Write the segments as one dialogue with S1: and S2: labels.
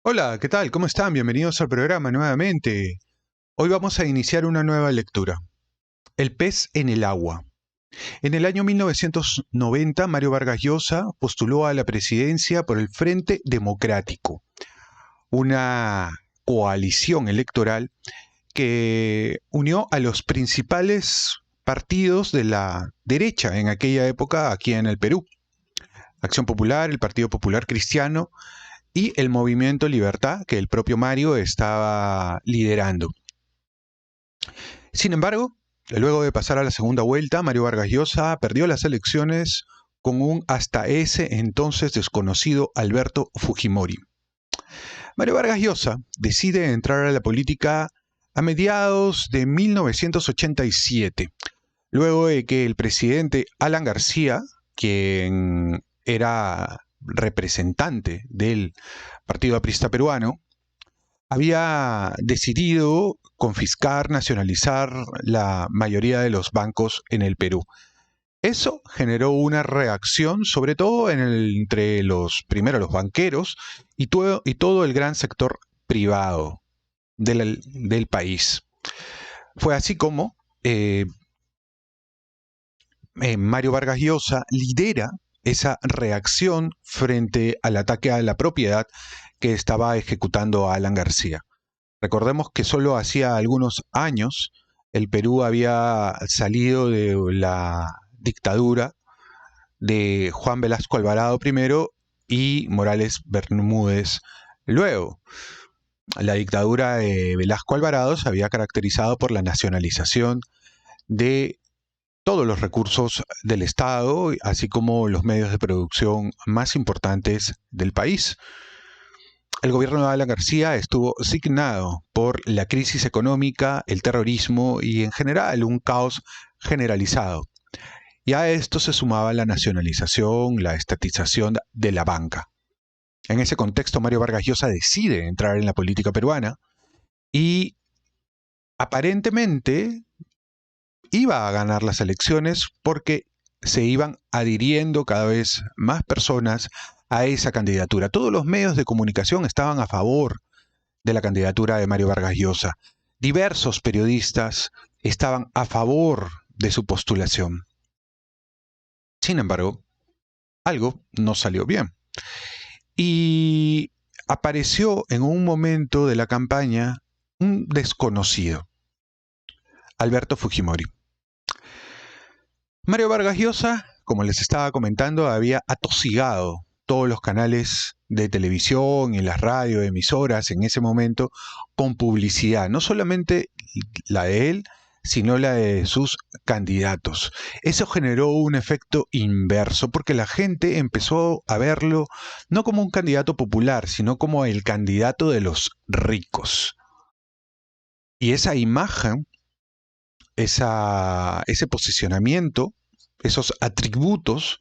S1: Hola, ¿qué tal? ¿Cómo están? Bienvenidos al programa nuevamente. Hoy vamos a iniciar una nueva lectura. El pez en el agua. En el año 1990, Mario Vargas Llosa postuló a la presidencia por el Frente Democrático, una coalición electoral que unió a los principales partidos de la derecha en aquella época aquí en el Perú. Acción Popular, el Partido Popular Cristiano y el Movimiento Libertad que el propio Mario estaba liderando. Sin embargo, luego de pasar a la segunda vuelta, Mario Vargas Llosa perdió las elecciones con un hasta ese entonces desconocido Alberto Fujimori. Mario Vargas Llosa decide entrar a la política a mediados de 1987, luego de que el presidente Alan García, quien era representante del Partido Aprista Peruano, había decidido confiscar, nacionalizar la mayoría de los bancos en el Perú. Eso generó una reacción, sobre todo entre primero los banqueros y todo el gran sector privado del país. Fue así como Mario Vargas Llosa lidera esa reacción frente al ataque a la propiedad que estaba ejecutando Alan García. Recordemos que solo hacía algunos años el Perú había salido de la dictadura de Juan Velasco Alvarado primero y Morales Bermúdez luego. La dictadura de Velasco Alvarado se había caracterizado por la nacionalización de todos los recursos del Estado, así como los medios de producción más importantes del país. El gobierno de Alan García estuvo signado por la crisis económica, el terrorismo y en general un caos generalizado. Y a esto se sumaba la nacionalización, la estatización de la banca. En ese contexto, Mario Vargas Llosa decide entrar en la política peruana y aparentemente iba a ganar las elecciones porque se iban adhiriendo cada vez más personas a esa candidatura. Todos los medios de comunicación estaban a favor de la candidatura de Mario Vargas Llosa. Diversos periodistas estaban a favor de su postulación. Sin embargo, algo no salió bien. Y apareció en un momento de la campaña un desconocido, Alberto Fujimori. Mario Vargas Llosa, como les estaba comentando, había atosigado todos los canales de televisión y las radioemisoras en ese momento con publicidad, no solamente la de él, sino la de sus candidatos. Eso generó un efecto inverso porque la gente empezó a verlo no como un candidato popular, sino como el candidato de los ricos. Y esa imagen, ese posicionamiento, esos atributos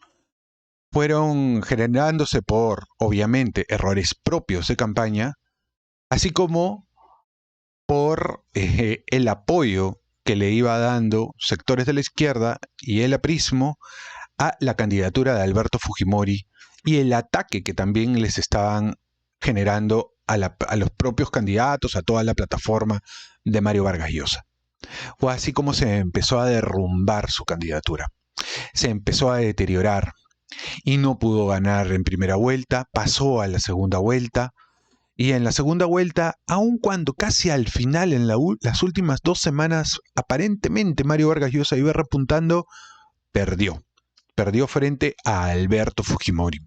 S1: fueron generándose por, obviamente, errores propios de campaña, así como por el apoyo que le iba dando sectores de la izquierda y el aprismo a la candidatura de Alberto Fujimori y el ataque que también les estaban generando a los propios candidatos, a toda la plataforma de Mario Vargas Llosa. Fue así como se empezó a derrumbar su candidatura. Se empezó a deteriorar y no pudo ganar en primera vuelta, pasó a la segunda vuelta, y en la segunda vuelta, aun cuando casi al final, en las últimas 2 semanas, aparentemente Mario Vargas Llosa iba repuntando, perdió. Perdió frente a Alberto Fujimori.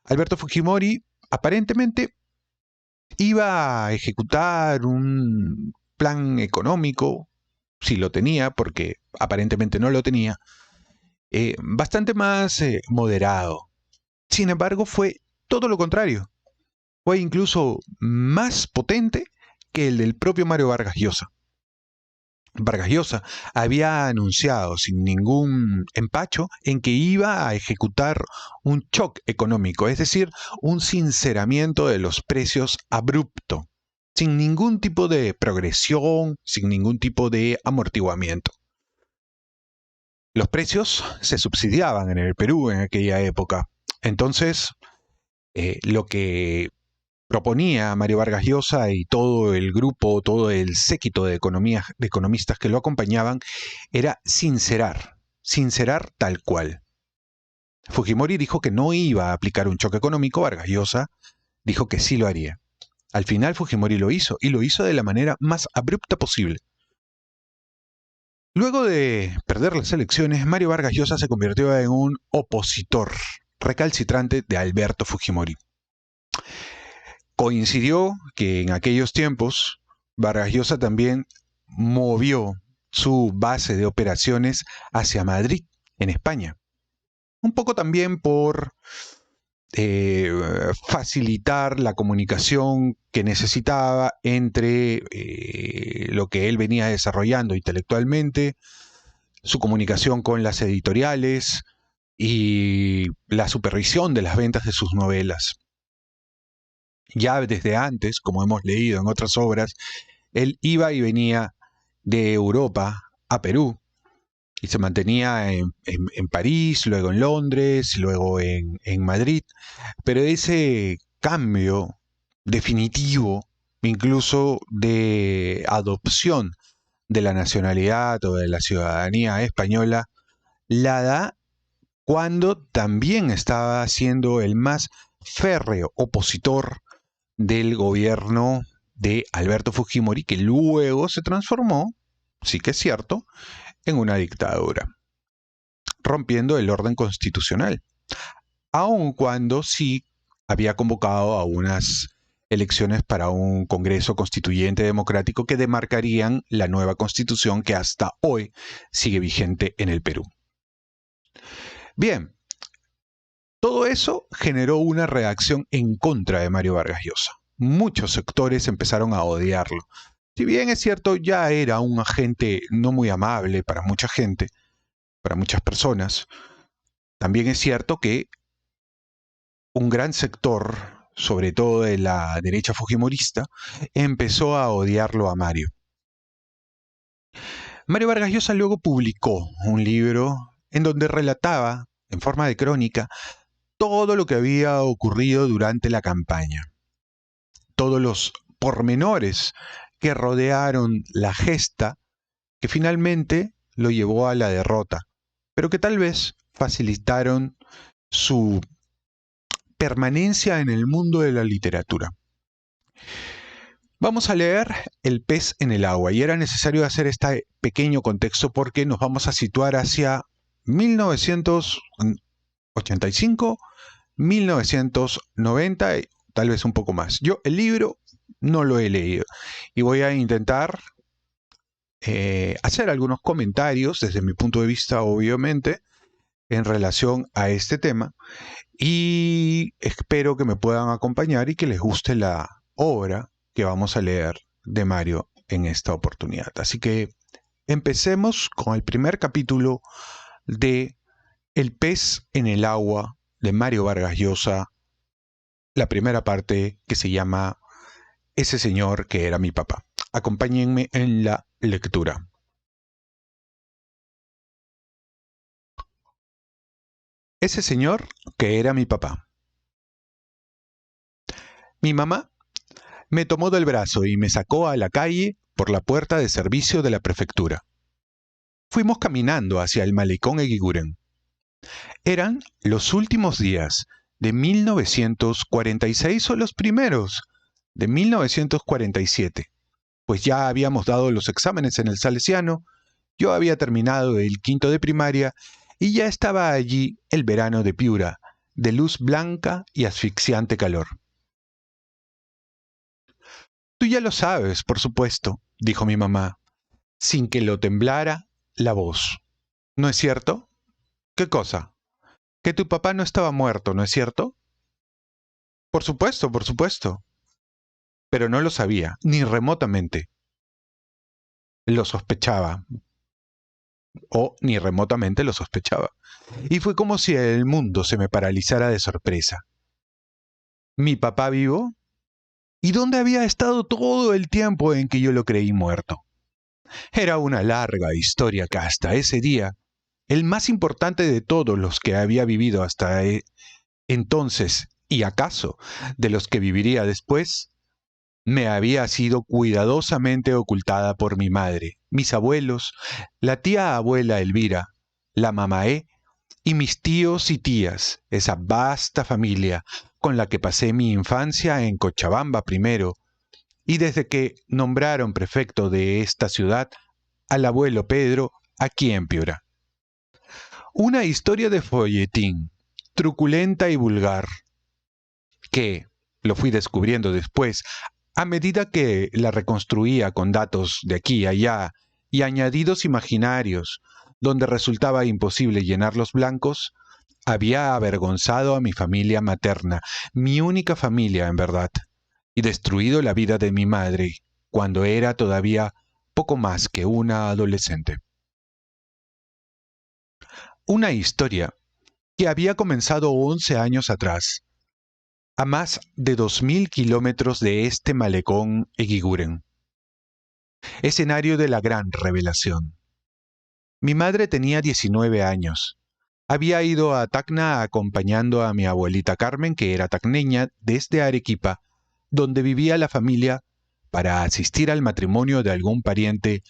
S1: Alberto Fujimori aparentemente iba a ejecutar un plan económico, si lo tenía, porque aparentemente no lo tenía, bastante más moderado. Sin embargo, fue todo lo contrario. Fue incluso más potente que el del propio Mario Vargas Llosa. Vargas Llosa había anunciado sin ningún empacho en que iba a ejecutar un shock económico, es decir, un sinceramiento de los precios abrupto, sin ningún tipo de progresión, sin ningún tipo de amortiguamiento. Los precios se subsidiaban en el Perú en aquella época. Entonces, lo que proponía a Mario Vargas Llosa y todo el grupo, todo el séquito de economistas que lo acompañaban, era sincerar tal cual. Fujimori dijo que no iba a aplicar un choque económico, Vargas Llosa dijo que sí lo haría. Al final Fujimori lo hizo, y lo hizo de la manera más abrupta posible. Luego de perder las elecciones, Mario Vargas Llosa se convirtió en un opositor recalcitrante de Alberto Fujimori. Coincidió que en aquellos tiempos Vargas Llosa también movió su base de operaciones hacia Madrid, en España. Un poco también por facilitar la comunicación que necesitaba entre lo que él venía desarrollando intelectualmente, su comunicación con las editoriales y la supervisión de las ventas de sus novelas. Ya desde antes, como hemos leído en otras obras, él iba y venía de Europa a Perú y se mantenía en París, luego en Londres, luego en Madrid. Pero ese cambio definitivo, incluso de adopción de la nacionalidad o de la ciudadanía española, la da cuando también estaba siendo el más férreo opositor del gobierno de Alberto Fujimori, que luego se transformó, sí que es cierto, en una dictadura, rompiendo el orden constitucional, aun cuando sí había convocado a unas elecciones para un Congreso Constituyente Democrático que demarcarían la nueva constitución que hasta hoy sigue vigente en el Perú. Bien, todo eso generó una reacción en contra de Mario Vargas Llosa. Muchos sectores empezaron a odiarlo. Si bien es cierto, ya era un agente no muy amable para mucha gente, para muchas personas, también es cierto que un gran sector, sobre todo de la derecha fujimorista, empezó a odiarlo a Mario. Mario Vargas Llosa luego publicó un libro en donde relataba, en forma de crónica, todo lo que había ocurrido durante la campaña, todos los pormenores que rodearon la gesta que finalmente lo llevó a la derrota, pero que tal vez facilitaron su permanencia en el mundo de la literatura. Vamos a leer El pez en el agua, y era necesario hacer este pequeño contexto porque nos vamos a situar hacia 1985, 1990, tal vez un poco más. Yo el libro no lo he leído y voy a intentar hacer algunos comentarios desde mi punto de vista, obviamente, en relación a este tema, y espero que me puedan acompañar y que les guste la obra que vamos a leer de Mario en esta oportunidad. Así que empecemos con el primer capítulo de El pez en el agua de Mario Vargas Llosa, la primera parte, que se llama Ese señor que era mi papá. Acompáñenme en la lectura. Ese señor que era mi papá. Mi mamá me tomó del brazo y me sacó a la calle por la puerta de servicio de la prefectura. Fuimos caminando hacia el malecón Eguiguren. Eran los últimos días de 1946 o los primeros de 1947, pues ya habíamos dado los exámenes en el Salesiano, yo había terminado el quinto de primaria y ya estaba allí el verano de Piura, de luz blanca y asfixiante calor. Tú ya lo sabes, por supuesto, dijo mi mamá, sin que lo temblara la voz. ¿No es cierto? ¿Qué cosa? Que tu papá no estaba muerto, ¿no es cierto? Por supuesto, por supuesto. Pero no lo sabía, ni remotamente. Lo sospechaba. O ni remotamente lo sospechaba. Y fue como si el mundo se me paralizara de sorpresa. ¿Mi papá vivo? ¿Y dónde había estado todo el tiempo en que yo lo creí muerto? Era una larga historia que hasta ese día, el más importante de todos los que había vivido hasta entonces y acaso de los que viviría después, me había sido cuidadosamente ocultada por mi madre, mis abuelos, la tía abuela Elvira, la mamaé y mis tíos y tías, esa vasta familia con la que pasé mi infancia en Cochabamba primero, y desde que nombraron prefecto de esta ciudad al abuelo Pedro aquí en Piura. Una historia de folletín, truculenta y vulgar, que, lo fui descubriendo después, a medida que la reconstruía con datos de aquí y allá y añadidos imaginarios, donde resultaba imposible llenar los blancos, había avergonzado a mi familia materna, mi única familia en verdad, y destruido la vida de mi madre, cuando era todavía poco más que una adolescente. Una historia que había comenzado 11 años atrás, a más de 2000 kilómetros de este malecón Eguiguren, escenario de la gran revelación. Mi madre tenía 19 años. Había ido a Tacna acompañando a mi abuelita Carmen, que era tacneña, desde Arequipa, donde vivía la familia, para asistir al matrimonio de algún pariente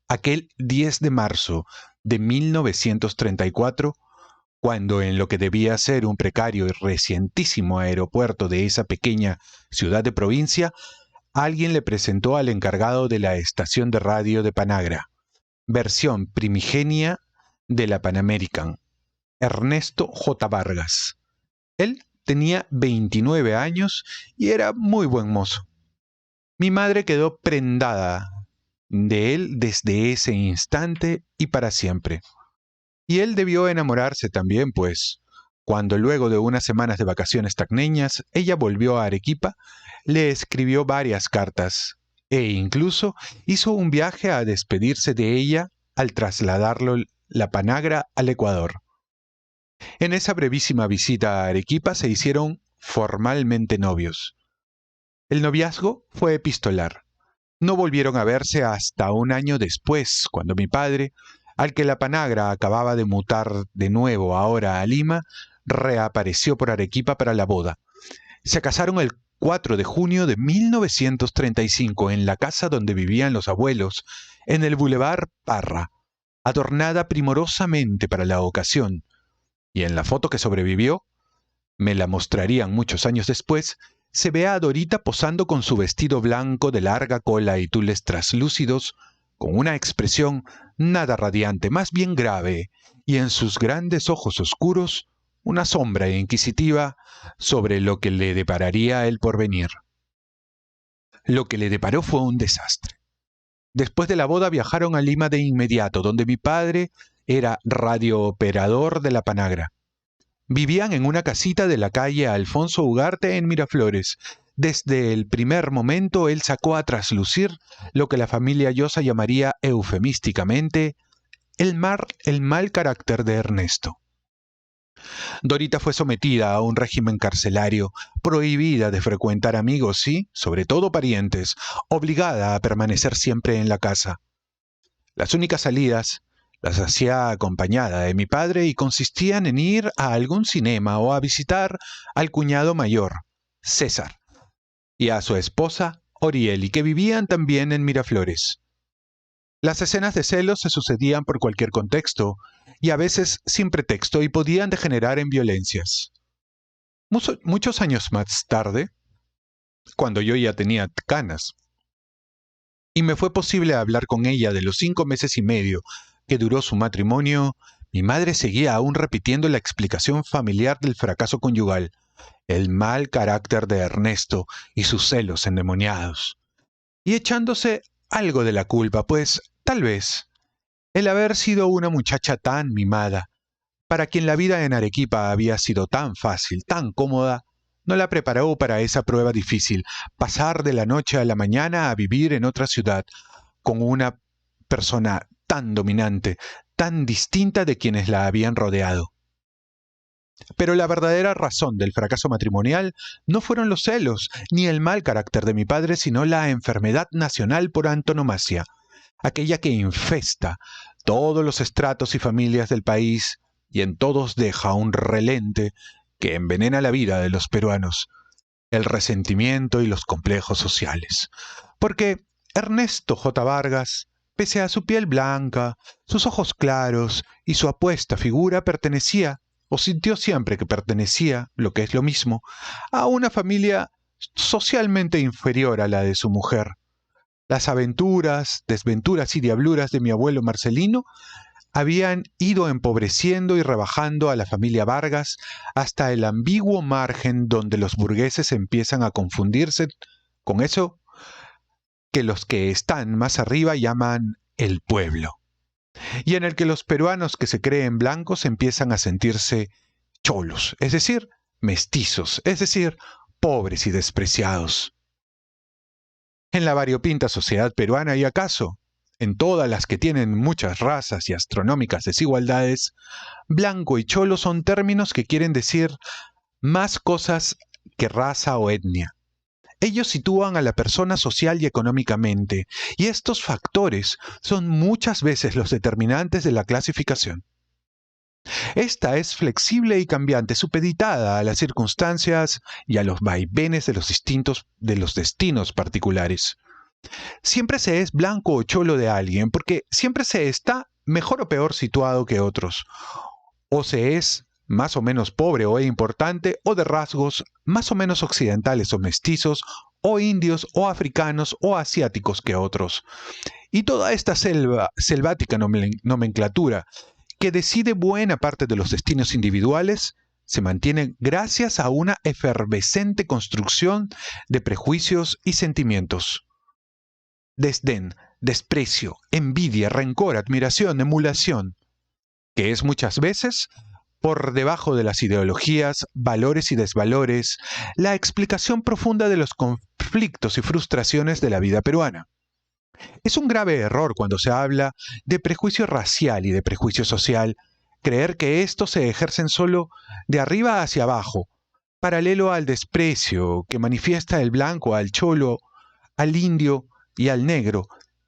S1: aquel 10 de marzo de 1934, cuando en lo que debía ser un precario y recientísimo aeropuerto de esa pequeña ciudad de provincia, alguien le presentó al encargado de la estación de radio de Panagra, versión primigenia de la Pan American, Ernesto J. Vargas. Él tenía 29 años y era muy buen mozo. Mi madre quedó prendada de él desde ese instante y para siempre. Y él debió enamorarse también, pues, cuando luego de unas semanas de vacaciones tacneñas, ella volvió a Arequipa, le escribió varias cartas e incluso hizo un viaje a despedirse de ella al trasladarlo la Panagra al Ecuador. En esa brevísima visita a Arequipa se hicieron formalmente novios. El noviazgo fue epistolar. No volvieron a verse hasta un año después, cuando mi padre, al que la Panagra acababa de mutar de nuevo ahora a Lima, reapareció por Arequipa para la boda. Se casaron el 4 de junio de 1935 en la casa donde vivían los abuelos, en el Boulevard Parra, adornada primorosamente para la ocasión. Y en la foto que sobrevivió, me la mostrarían muchos años después, se ve a Dorita posando con su vestido blanco de larga cola y tules traslúcidos, con una expresión nada radiante, más bien grave, y en sus grandes ojos oscuros una sombra inquisitiva sobre lo que le depararía el porvenir. Lo que le deparó fue un desastre. Después de la boda viajaron a Lima de inmediato, donde mi padre era radiooperador de la Panagra. Vivían en una casita de la calle Alfonso Ugarte en Miraflores. Desde el primer momento él sacó a traslucir lo que la familia Llosa llamaría eufemísticamente el mal carácter de Ernesto. Dorita fue sometida a un régimen carcelario, prohibida de frecuentar amigos y, sobre todo parientes, obligada a permanecer siempre en la casa. Las únicas salidas las hacía acompañada de mi padre y consistían en ir a algún cinema o a visitar al cuñado mayor, César, y a su esposa, Orieli, que vivían también en Miraflores. Las escenas de celos se sucedían por cualquier contexto, y a veces sin pretexto, y podían degenerar en violencias. Muchos años más tarde, cuando yo ya tenía canas, y me fue posible hablar con ella de los 5 meses y medio que duró su matrimonio, mi madre seguía aún repitiendo la explicación familiar del fracaso conyugal, el mal carácter de Ernesto y sus celos endemoniados, y echándose algo de la culpa, pues tal vez el haber sido una muchacha tan mimada, para quien la vida en Arequipa había sido tan fácil, tan cómoda, no la preparó para esa prueba difícil, pasar de la noche a la mañana a vivir en otra ciudad, con una persona tan dominante, tan distinta de quienes la habían rodeado. Pero la verdadera razón del fracaso matrimonial no fueron los celos, ni el mal carácter de mi padre, sino la enfermedad nacional por antonomasia, aquella que infesta todos los estratos y familias del país y en todos deja un relente que envenena la vida de los peruanos: el resentimiento y los complejos sociales. Porque Ernesto J. Vargas, pese a su piel blanca, sus ojos claros y su apuesta figura, pertenecía, o sintió siempre que pertenecía, lo que es lo mismo, a una familia socialmente inferior a la de su mujer. Las aventuras, desventuras y diabluras de mi abuelo Marcelino habían ido empobreciendo y rebajando a la familia Vargas hasta el ambiguo margen donde los burgueses empiezan a confundirse con eso que los que están más arriba llaman el pueblo, y en el que los peruanos que se creen blancos empiezan a sentirse cholos, es decir, mestizos, es decir, pobres y despreciados. En la variopinta sociedad peruana y acaso en todas las que tienen muchas razas y astronómicas desigualdades, blanco y cholo son términos que quieren decir más cosas que raza o etnia. Ellos sitúan a la persona social y económicamente, y estos factores son muchas veces los determinantes de la clasificación. Esta es flexible y cambiante, supeditada a las circunstancias y a los vaivenes de los destinos particulares. Siempre se es blanco o cholo de alguien, porque siempre se está mejor o peor situado que otros. O se es más o menos pobre o importante, o de rasgos más o menos occidentales o mestizos, o indios, o africanos, o asiáticos que otros. Y toda esta selvática nomenclatura, que decide buena parte de los destinos individuales, se mantiene gracias a una efervescente construcción de prejuicios y sentimientos. Desdén, desprecio, envidia, rencor, admiración, emulación, que es muchas veces, por debajo de las ideologías, valores y desvalores, la explicación profunda de los conflictos y frustraciones de la vida peruana. Es un grave error cuando se habla de prejuicio racial y de prejuicio social, creer que estos se ejercen solo de arriba hacia abajo, paralelo al desprecio que manifiesta el blanco al cholo, al indio y al negro.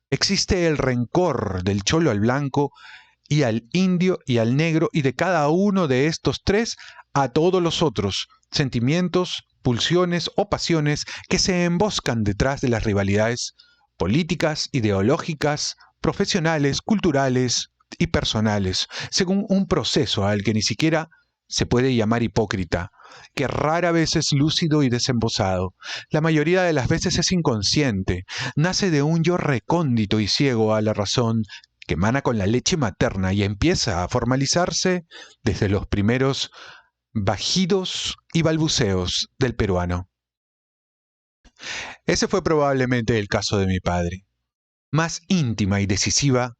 S1: Existe el rencor del cholo al blanco y al indio y al negro, y de cada uno de estos tres a todos los otros sentimientos, pulsiones o pasiones que se emboscan detrás de las rivalidades políticas, ideológicas, profesionales, culturales y personales, según un proceso al que ni siquiera se puede llamar hipócrita, que rara vez es lúcido y desembosado. La mayoría de las veces es inconsciente, nace de un yo recóndito y ciego a la razón, que emana con la leche materna y empieza a formalizarse desde los primeros bajidos y balbuceos del peruano. Ese fue probablemente el caso de mi padre. Más íntima y decisiva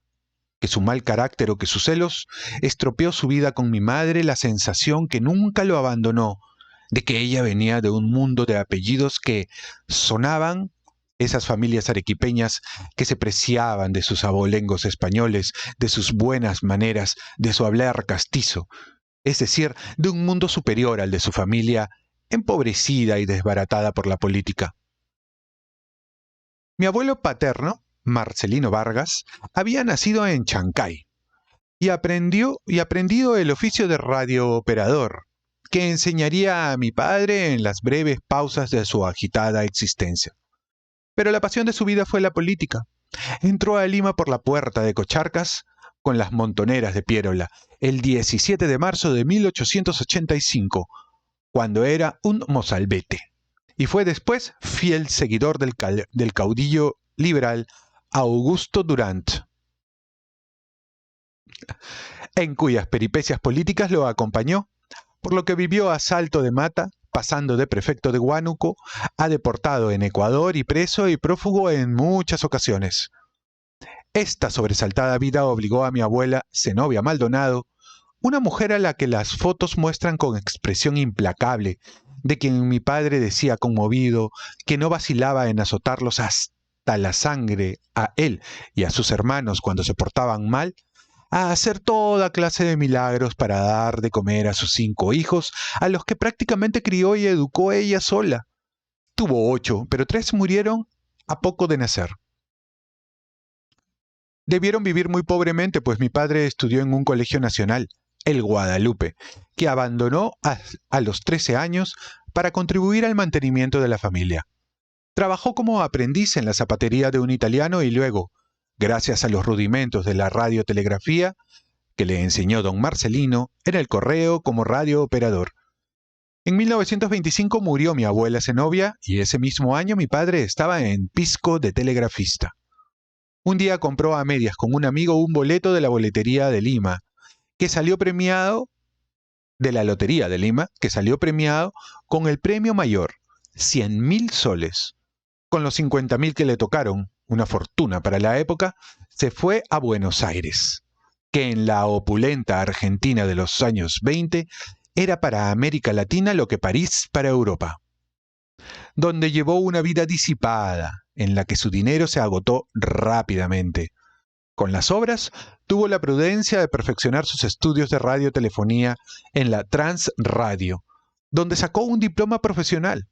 S1: que su mal carácter o que sus celos, estropeó su vida con mi madre la sensación que nunca lo abandonó, de que ella venía de un mundo de apellidos que sonaban, esas familias arequipeñas que se preciaban de sus abolengos españoles, de sus buenas maneras, de su hablar castizo, es decir, de un mundo superior al de su familia, empobrecida y desbaratada por la política. Mi abuelo paterno, Marcelino Vargas, había nacido en Chancay y aprendido el oficio de radiooperador, que enseñaría a mi padre en las breves pausas de su agitada existencia. Pero la pasión de su vida fue la política. Entró a Lima por la puerta de Cocharcas con las montoneras de Piérola el 17 de marzo de 1885, cuando era un mozalbete, y fue después fiel seguidor del caudillo liberal Augusto Durand, en cuyas peripecias políticas lo acompañó, por lo que vivió a salto de mata, pasando de prefecto de Huánuco a deportado en Ecuador y preso y prófugo en muchas ocasiones. Esta sobresaltada vida obligó a mi abuela, Zenobia Maldonado, una mujer a la que las fotos muestran con expresión implacable, de quien mi padre decía conmovido que no vacilaba en azotarlos hasta la sangre a él y a sus hermanos cuando se portaban mal, a hacer toda clase de milagros para dar de comer a sus 5 hijos, a los que prácticamente crió y educó ella sola. Tuvo 8, pero 3 murieron a poco de nacer. Debieron vivir muy pobremente, pues mi padre estudió en un colegio nacional, el Guadalupe, que abandonó a los 13 años para contribuir al mantenimiento de la familia. Trabajó como aprendiz en la zapatería de un italiano y luego, gracias a los rudimentos de la radiotelegrafía que le enseñó don Marcelino, en el correo como radiooperador. En 1925 murió mi abuela Zenobia y ese mismo año mi padre estaba en Pisco de telegrafista. Un día compró a medias con un amigo un boleto de la boletería de Lima, que salió premiado, de la Lotería de Lima, que salió premiado con el premio mayor, 100.000 soles. Con los 50.000 que le tocaron, una fortuna para la época, se fue a Buenos Aires, que en la opulenta Argentina de los años 20 era para América Latina lo que París para Europa, donde llevó una vida disipada, en la que su dinero se agotó rápidamente. Con las obras, tuvo la prudencia de perfeccionar sus estudios de radiotelefonía en la Transradio, donde sacó un diploma profesional.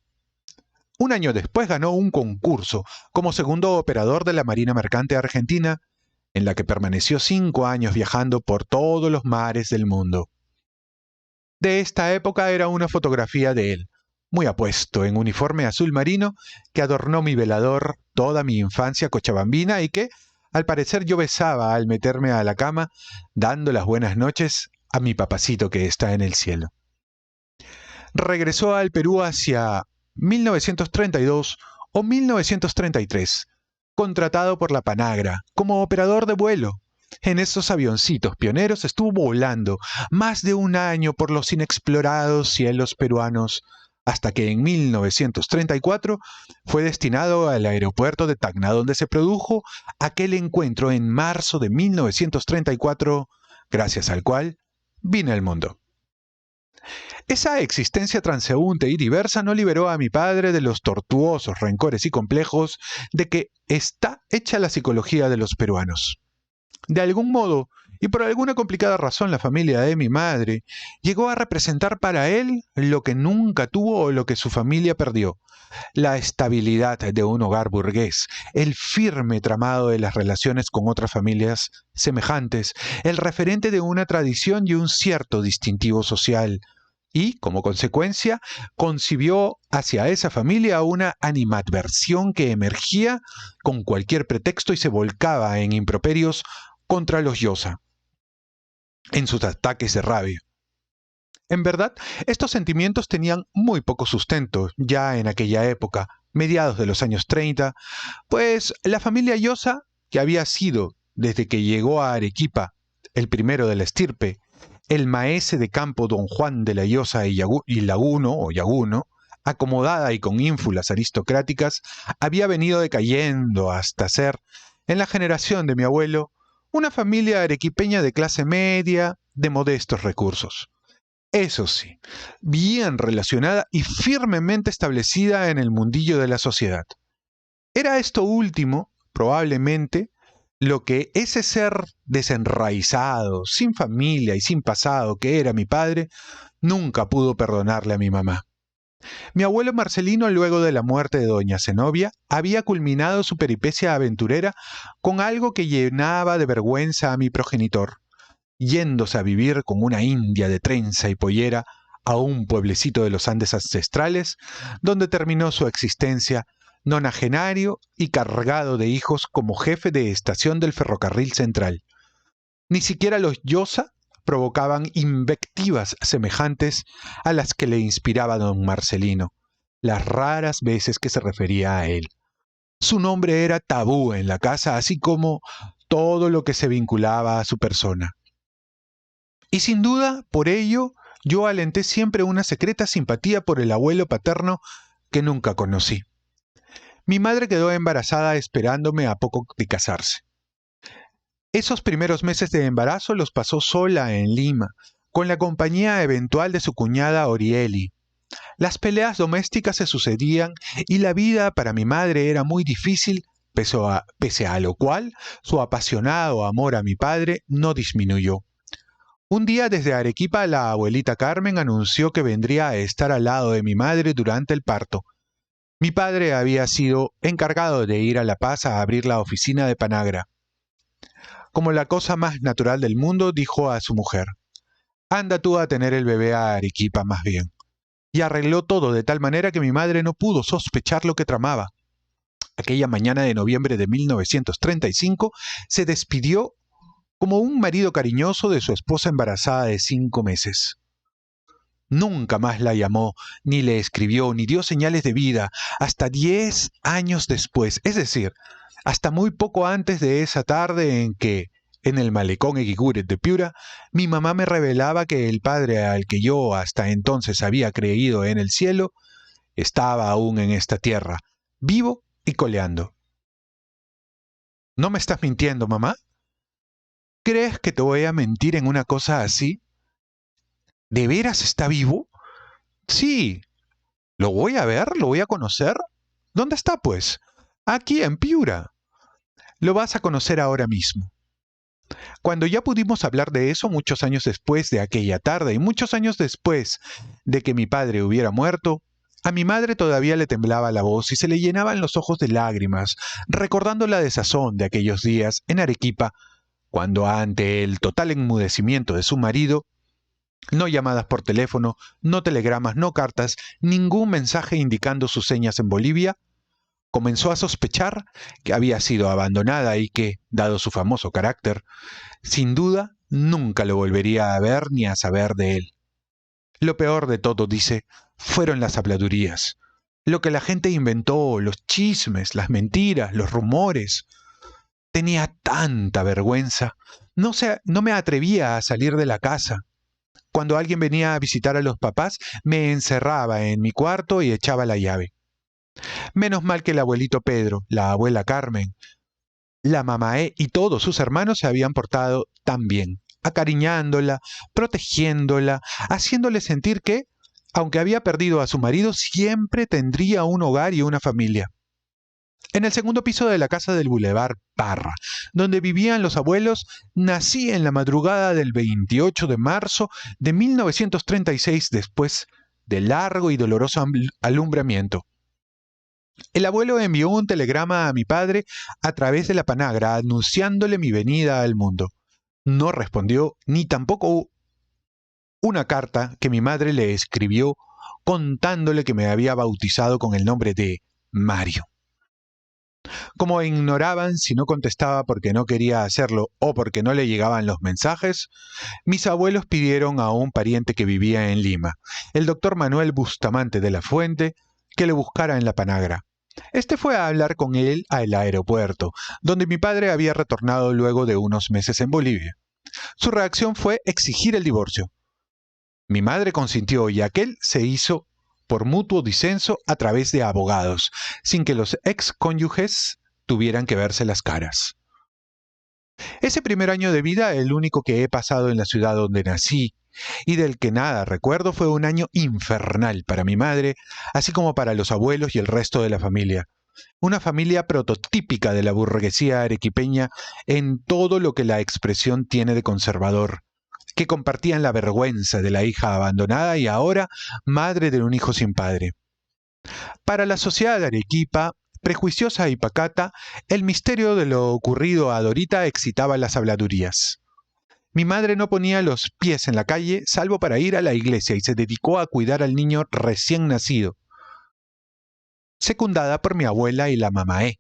S1: Un año después ganó un concurso como segundo operador de la Marina Mercante Argentina, en la que permaneció 5 años viajando por todos los mares del mundo. De esta época era una fotografía de él, muy apuesto en uniforme azul marino, que adornó mi velador toda mi infancia cochabambina y que, al parecer, yo besaba al meterme a la cama, dando las buenas noches a mi papacito que está en el cielo. Regresó al Perú hacia 1932 o 1933, contratado por la Panagra como operador de vuelo. En esos avioncitos pioneros estuvo volando más de un año por los inexplorados cielos peruanos, hasta que en 1934 fue destinado al aeropuerto de Tacna, donde se produjo aquel encuentro en marzo de 1934, gracias al cual vine al mundo. Esa existencia transeúnte y diversa no liberó a mi padre de los tortuosos rencores y complejos de que está hecha la psicología de los peruanos. De algún modo, y por alguna complicada razón, la familia de mi madre llegó a representar para él lo que nunca tuvo o lo que su familia perdió: la estabilidad de un hogar burgués, el firme tramado de las relaciones con otras familias semejantes, el referente de una tradición y un cierto distintivo social. Y, como consecuencia, concibió hacia esa familia una animadversión que emergía con cualquier pretexto y se volcaba en improperios contra los Llosa, en sus ataques de rabia. En verdad, estos sentimientos tenían muy poco sustento ya en aquella época, mediados de los años 30, pues la familia Llosa, que había sido, desde que llegó a Arequipa, el primero de la estirpe, el maese de campo don Juan de la Llosa y Yaguno, acomodada y con ínfulas aristocráticas, había venido decayendo hasta ser, en la generación de mi abuelo, una familia arequipeña de clase media, de modestos recursos. Eso sí, bien relacionada y firmemente establecida en el mundillo de la sociedad. Era esto último, probablemente, lo que ese ser desenraizado, sin familia y sin pasado que era mi padre, nunca pudo perdonarle a mi mamá. Mi abuelo Marcelino, luego de la muerte de doña Zenobia, había culminado su peripecia aventurera con algo que llenaba de vergüenza a mi progenitor, yéndose a vivir con una india de trenza y pollera a un pueblecito de los Andes ancestrales, donde terminó su existencia nonagenario y cargado de hijos como jefe de estación del ferrocarril central. Ni siquiera los Llosa provocaban invectivas semejantes a las que le inspiraba don Marcelino, las raras veces que se refería a él. Su nombre era tabú en la casa, así como todo lo que se vinculaba a su persona. Y sin duda, por ello, yo alenté siempre una secreta simpatía por el abuelo paterno que nunca conocí. Mi madre quedó embarazada esperándome a poco de casarse. Esos primeros meses de embarazo los pasó sola en Lima, con la compañía eventual de su cuñada Orieli. Las peleas domésticas se sucedían y la vida para mi madre era muy difícil, pese a lo cual su apasionado amor a mi padre no disminuyó. Un día desde Arequipa la abuelita Carmen anunció que vendría a estar al lado de mi madre durante el parto. Mi padre había sido encargado de ir a La Paz a abrir la oficina de Panagra. Como la cosa más natural del mundo, dijo a su mujer: Anda tú a tener el bebé a Arequipa más bien. Y arregló todo de tal manera que mi madre no pudo sospechar lo que tramaba. Aquella mañana de noviembre de 1935 se despidió como un marido cariñoso de su esposa embarazada de 5 meses. Nunca más la llamó, ni le escribió, ni dio señales de vida, hasta 10 años después, es decir, hasta muy poco antes de esa tarde en que, en el malecón Eguiguren de Piura, mi mamá me revelaba que el padre al que yo hasta entonces había creído en el cielo, estaba aún en esta tierra, vivo y coleando. ¿No me estás mintiendo, mamá? ¿Crees que te voy a mentir en una cosa así? ¿De veras está vivo? Sí. ¿Lo voy a ver? ¿Lo voy a conocer? ¿Dónde está, pues? Aquí, en Piura. Lo vas a conocer ahora mismo. Cuando ya pudimos hablar de eso muchos años después de aquella tarde y muchos años después de que mi padre hubiera muerto, a mi madre todavía le temblaba la voz y se le llenaban los ojos de lágrimas, recordando la desazón de aquellos días en Arequipa, cuando ante el total enmudecimiento de su marido, no llamadas por teléfono, no telegramas, no cartas, ningún mensaje indicando sus señas en Bolivia, comenzó a sospechar que había sido abandonada y que, dado su famoso carácter, sin duda nunca lo volvería a ver ni a saber de él. Lo peor de todo, dice, fueron las habladurías. Lo que la gente inventó, los chismes, las mentiras, los rumores. Tenía tanta vergüenza. No me atrevía a salir de la casa. Cuando alguien venía a visitar a los papás, me encerraba en mi cuarto y echaba la llave. Menos mal que el abuelito Pedro, la abuela Carmen, la mamaé y todos sus hermanos se habían portado tan bien, acariñándola, protegiéndola, haciéndole sentir que, aunque había perdido a su marido, siempre tendría un hogar y una familia. En el segundo piso de la casa del Boulevard Parra, donde vivían los abuelos, nací en la madrugada del 28 de marzo de 1936, después de largo y doloroso alumbramiento. El abuelo envió un telegrama a mi padre a través de la panagra anunciándole mi venida al mundo. No respondió ni tampoco una carta que mi madre le escribió contándole que me había bautizado con el nombre de Mario. Como ignoraban si no contestaba porque no quería hacerlo o porque no le llegaban los mensajes, mis abuelos pidieron a un pariente que vivía en Lima, el doctor Manuel Bustamante de la Fuente, que le buscara en la panagra. Este fue a hablar con él al aeropuerto, donde mi padre había retornado luego de unos meses en Bolivia. Su reacción fue exigir el divorcio. Mi madre consintió y aquel se hizo por mutuo disenso a través de abogados, sin que los excónyuges tuvieran que verse las caras. Ese primer año de vida, el único que he pasado en la ciudad donde nací, y del que nada recuerdo, fue un año infernal para mi madre, así como para los abuelos y el resto de la familia. Una familia prototípica de la burguesía arequipeña en todo lo que la expresión tiene de conservador, que compartían la vergüenza de la hija abandonada y ahora madre de un hijo sin padre. Para la sociedad de Arequipa, prejuiciosa y pacata, el misterio de lo ocurrido a Dorita excitaba las habladurías. Mi madre no ponía los pies en la calle salvo para ir a la iglesia y se dedicó a cuidar al niño recién nacido, secundada por mi abuela y la mamaé,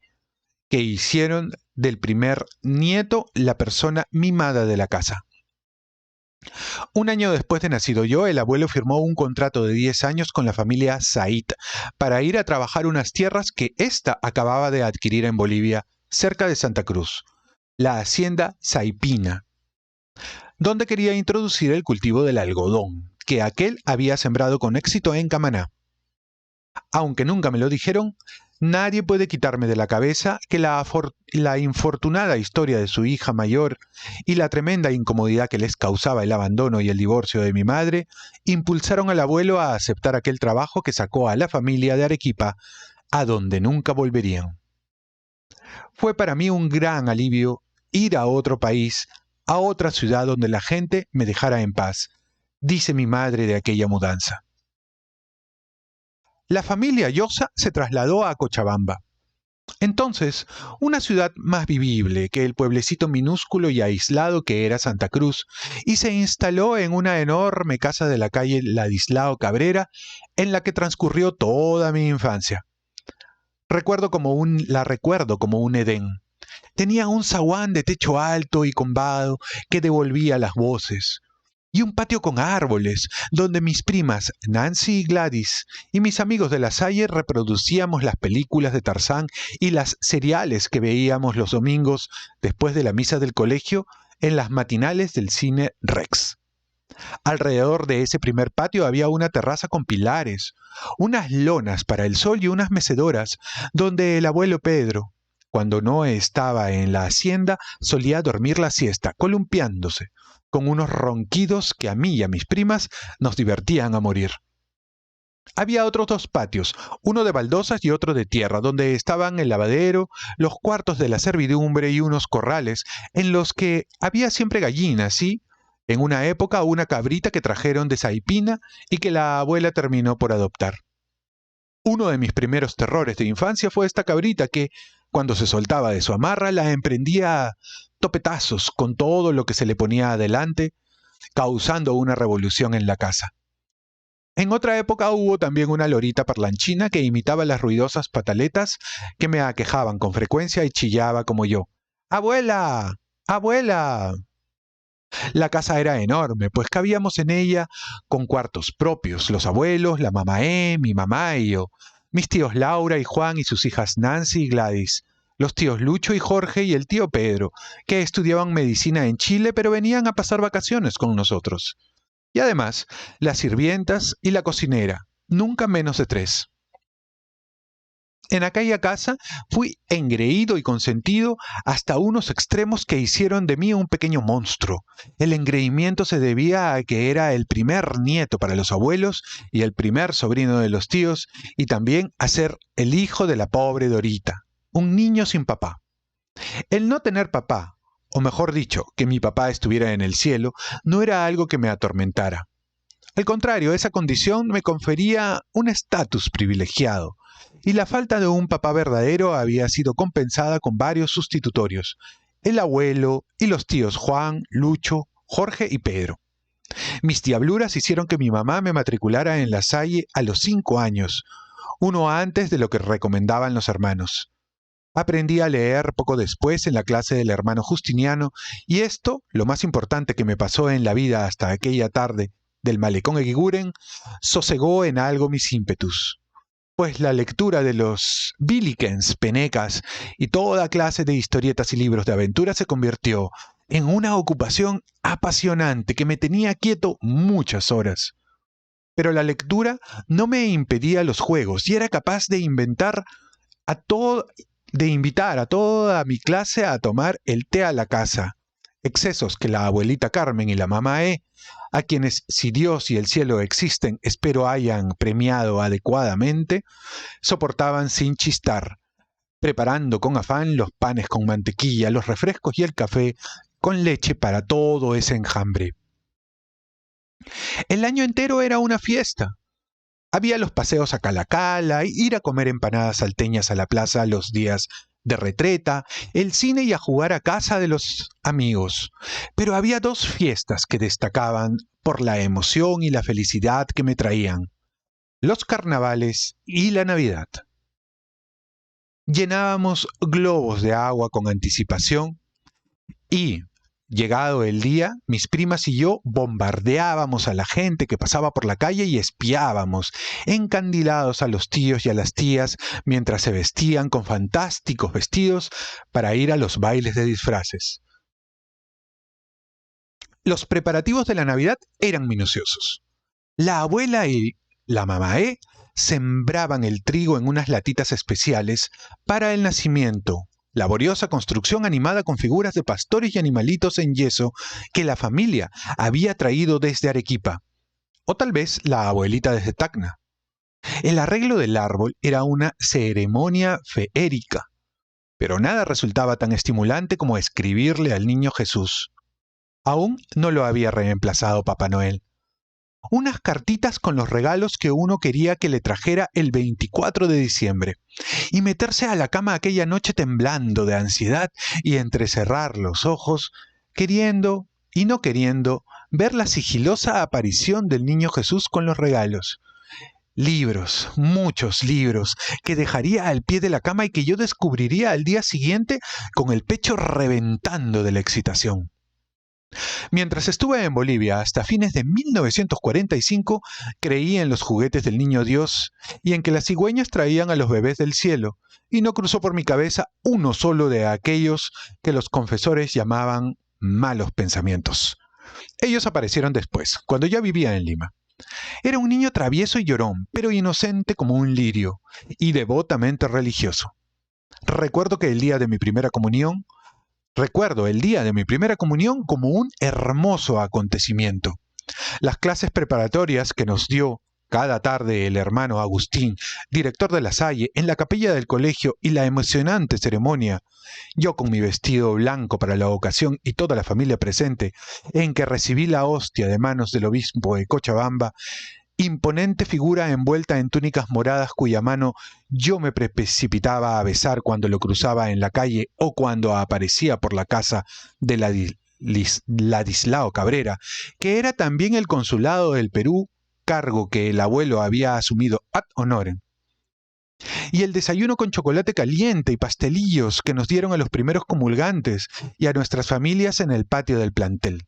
S1: que hicieron del primer nieto la persona mimada de la casa. Un año después de nacido yo, el abuelo firmó un contrato de 10 años con la familia Said para ir a trabajar unas tierras que ésta acababa de adquirir en Bolivia, cerca de Santa Cruz, la hacienda Saipina, donde quería introducir el cultivo del algodón, que aquel había sembrado con éxito en Camaná. Aunque nunca me lo dijeron, nadie puede quitarme de la cabeza que la infortunada historia de su hija mayor y la tremenda incomodidad que les causaba el abandono y el divorcio de mi madre impulsaron al abuelo a aceptar aquel trabajo que sacó a la familia de Arequipa, a donde nunca volverían. Fue para mí un gran alivio ir a otro país, a otra ciudad donde la gente me dejara en paz, dice mi madre de aquella mudanza. La familia Llosa se trasladó a Cochabamba. Entonces, una ciudad más vivible que el pueblecito minúsculo y aislado que era Santa Cruz, y se instaló en una enorme casa de la calle Ladislao Cabrera, en la que transcurrió toda mi infancia. La recuerdo como un Edén. Tenía un zaguán de techo alto y combado que devolvía las voces, y un patio con árboles, donde mis primas Nancy y Gladys y mis amigos de la Salle reproducíamos las películas de Tarzán y las seriales que veíamos los domingos después de la misa del colegio en las matinales del cine Rex. Alrededor de ese primer patio había una terraza con pilares, unas lonas para el sol y unas mecedoras, donde el abuelo Pedro, cuando no estaba en la hacienda, solía dormir la siesta, columpiándose, con unos ronquidos que a mí y a mis primas nos divertían a morir. Había otros dos patios, uno de baldosas y otro de tierra, donde estaban el lavadero, los cuartos de la servidumbre y unos corrales, en los que había siempre gallinas y, en una época, una cabrita que trajeron de Saipina y que la abuela terminó por adoptar. Uno de mis primeros terrores de infancia fue esta cabrita que, cuando se soltaba de su amarra, la emprendía a topetazos con todo lo que se le ponía adelante, causando una revolución en la casa. En otra época hubo también una lorita parlanchina que imitaba las ruidosas pataletas que me aquejaban con frecuencia y chillaba como yo. ¡Abuela! ¡Abuela! La casa era enorme, pues cabíamos en ella con cuartos propios, los abuelos, la mamaé, mi mamá y yo, mis tíos Laura y Juan y sus hijas Nancy y Gladys, los tíos Lucho y Jorge y el tío Pedro, que estudiaban medicina en Chile pero venían a pasar vacaciones con nosotros. Y además, las sirvientas y la cocinera, nunca menos de 3. En aquella casa fui engreído y consentido hasta unos extremos que hicieron de mí un pequeño monstruo. El engreimiento se debía a que era el primer nieto para los abuelos y el primer sobrino de los tíos, y también a ser el hijo de la pobre Dorita, un niño sin papá. El no tener papá, o mejor dicho, que mi papá estuviera en el cielo, no era algo que me atormentara. Al contrario, esa condición me confería un estatus privilegiado, y la falta de un papá verdadero había sido compensada con varios sustitutorios, el abuelo y los tíos Juan, Lucho, Jorge y Pedro. Mis diabluras hicieron que mi mamá me matriculara en la Salle a los 5 años, uno antes de lo que recomendaban los hermanos. Aprendí a leer poco después en la clase del hermano Justiniano, y esto, lo más importante que me pasó en la vida hasta aquella tarde del malecón Eguiguren, sosegó en algo mis ímpetus. Pues la lectura de los Billikens, Penecas y toda clase de historietas y libros de aventura se convirtió en una ocupación apasionante que me tenía quieto muchas horas. Pero la lectura no me impedía los juegos y era capaz de invitar a toda mi clase a tomar el té a la casa, excesos que la abuelita Carmen y la mamá a quienes, si Dios y el cielo existen, espero hayan premiado adecuadamente, soportaban sin chistar, preparando con afán los panes con mantequilla, los refrescos y el café con leche para todo ese enjambre. El año entero era una fiesta. Había los paseos a Calacala, ir a comer empanadas salteñas a la plaza los días de retreta, el cine y a jugar a casa de los amigos. Pero había 2 fiestas que destacaban por la emoción y la felicidad que me traían: los carnavales y la Navidad. Llenábamos globos de agua con anticipación y, llegado el día, mis primas y yo bombardeábamos a la gente que pasaba por la calle y espiábamos, encandilados a los tíos y a las tías mientras se vestían con fantásticos vestidos para ir a los bailes de disfraces. Los preparativos de la Navidad eran minuciosos. La abuela y la mamaé sembraban el trigo en unas latitas especiales para el nacimiento, laboriosa construcción animada con figuras de pastores y animalitos en yeso que la familia había traído desde Arequipa, o tal vez la abuelita desde Tacna. El arreglo del árbol era una ceremonia feérica, pero nada resultaba tan estimulante como escribirle al niño Jesús. Aún no lo había reemplazado Papá Noel. unas cartitas con los regalos que uno quería que le trajera el 24 de diciembre, y meterse a la cama aquella noche temblando de ansiedad y entrecerrar los ojos, queriendo y no queriendo ver la sigilosa aparición del niño Jesús con los regalos. Libros, muchos libros, que dejaría al pie de la cama y que yo descubriría al día siguiente con el pecho reventando de la excitación. Mientras estuve en Bolivia hasta fines de 1945, creí en los juguetes del niño Dios y en que las cigüeñas traían a los bebés del cielo, y no cruzó por mi cabeza uno solo de aquellos que los confesores llamaban malos pensamientos. Ellos aparecieron después, cuando ya vivía en Lima. Era un niño travieso y llorón, pero inocente como un lirio, y devotamente religioso. Recuerdo el día de mi primera comunión como un hermoso acontecimiento. Las clases preparatorias que nos dio cada tarde el hermano Agustín, director de la Salle, en la capilla del colegio, y la emocionante ceremonia, yo con mi vestido blanco para la ocasión y toda la familia presente, en que recibí la hostia de manos del obispo de Cochabamba, imponente figura envuelta en túnicas moradas cuya mano yo me precipitaba a besar cuando lo cruzaba en la calle o cuando aparecía por la casa de Ladislao Cabrera, que era también el consulado del Perú, cargo que el abuelo había asumido ad honorem. Y el desayuno con chocolate caliente y pastelillos que nos dieron a los primeros comulgantes y a nuestras familias en el patio del plantel.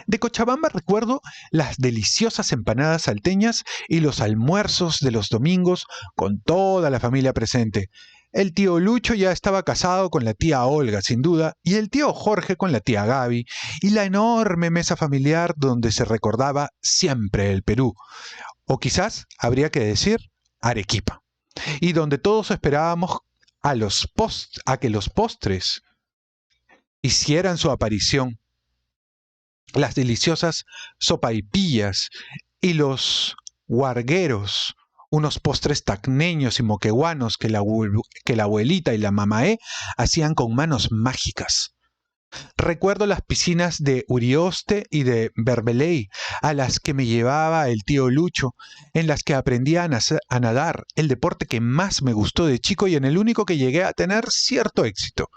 S1: De Cochabamba recuerdo las deliciosas empanadas salteñas y los almuerzos de los domingos con toda la familia presente. El tío Lucho ya estaba casado con la tía Olga, sin duda, y el tío Jorge con la tía Gaby, y la enorme mesa familiar donde se recordaba siempre el Perú, o quizás habría que decir Arequipa, y donde todos esperábamos a que los postres hicieran su aparición. Las deliciosas sopaipillas y los huargueros, unos postres tacneños y moqueguanos que la abuelita y la mamaé hacían con manos mágicas. Recuerdo las piscinas de Urioste y de Berbeley, a las que me llevaba el tío Lucho, en las que aprendí a nadar, el deporte que más me gustó de chico y en el único que llegué a tener cierto éxito.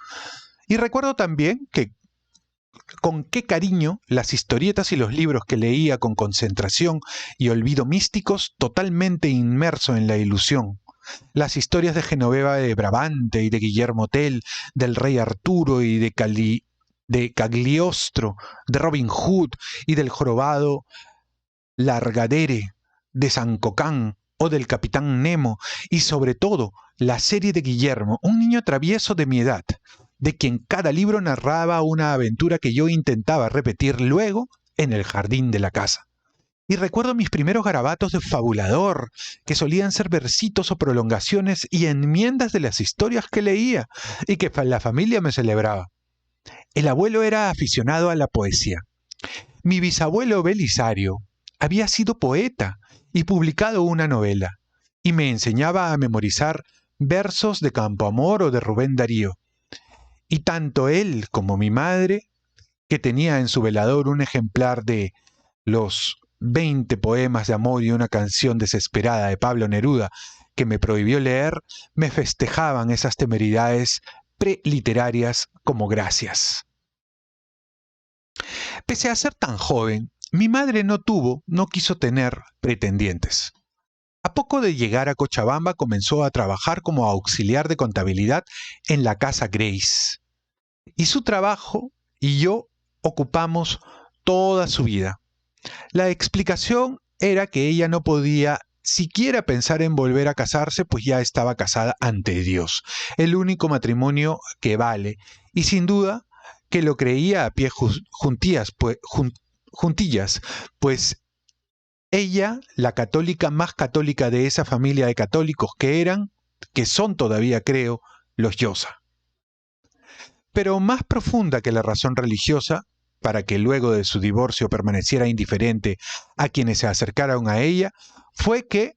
S1: Y recuerdo también con qué cariño las historietas y los libros que leía con concentración y olvido místicos, totalmente inmerso en la ilusión. Las historias de Genoveva de Brabante y de Guillermo Tell, del rey Arturo y de Cagliostro, de Robin Hood y del jorobado Largadere, de San Cocán o del capitán Nemo, y sobre todo la serie de Guillermo, un niño travieso de mi edad, de quien cada libro narraba una aventura que yo intentaba repetir luego en el jardín de la casa. Y recuerdo mis primeros garabatos de fabulador, que solían ser versitos o prolongaciones y enmiendas de las historias que leía, y que la familia me celebraba. El abuelo era aficionado a la poesía. Mi bisabuelo Belisario había sido poeta y publicado una novela, y me enseñaba a memorizar versos de Campoamor o de Rubén Darío. Y tanto él como mi madre, que tenía en su velador un ejemplar de los 20 poemas de amor y una canción desesperada de Pablo Neruda, que me prohibió leer, me festejaban esas temeridades preliterarias como gracias. Pese a ser tan joven, mi madre no quiso tener pretendientes. A poco de llegar a Cochabamba comenzó a trabajar como auxiliar de contabilidad en la casa Grace. Y su trabajo y yo ocupamos toda su vida. La explicación era que ella no podía siquiera pensar en volver a casarse, pues ya estaba casada ante Dios, el único matrimonio que vale, y sin duda que lo creía a pie juntillas, pues ella, la católica más católica de esa familia de católicos que son todavía, creo, los Llosa. Pero más profunda que la razón religiosa, para que luego de su divorcio permaneciera indiferente a quienes se acercaron a ella, fue que,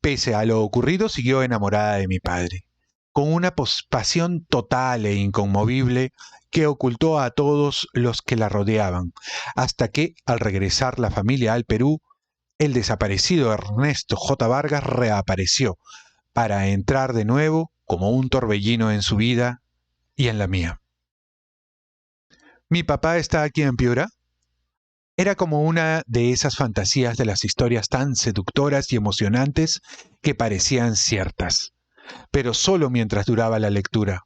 S1: pese a lo ocurrido, siguió enamorada de mi padre, con una pasión total e inconmovible que ocultó a todos los que la rodeaban, hasta que, al regresar la familia al Perú, el desaparecido Ernesto J. Vargas reapareció para entrar de nuevo como un torbellino en su vida y en la mía. ¿Mi papá está aquí en Piura? Era como una de esas fantasías de las historias tan seductoras y emocionantes que parecían ciertas, pero solo mientras duraba la lectura.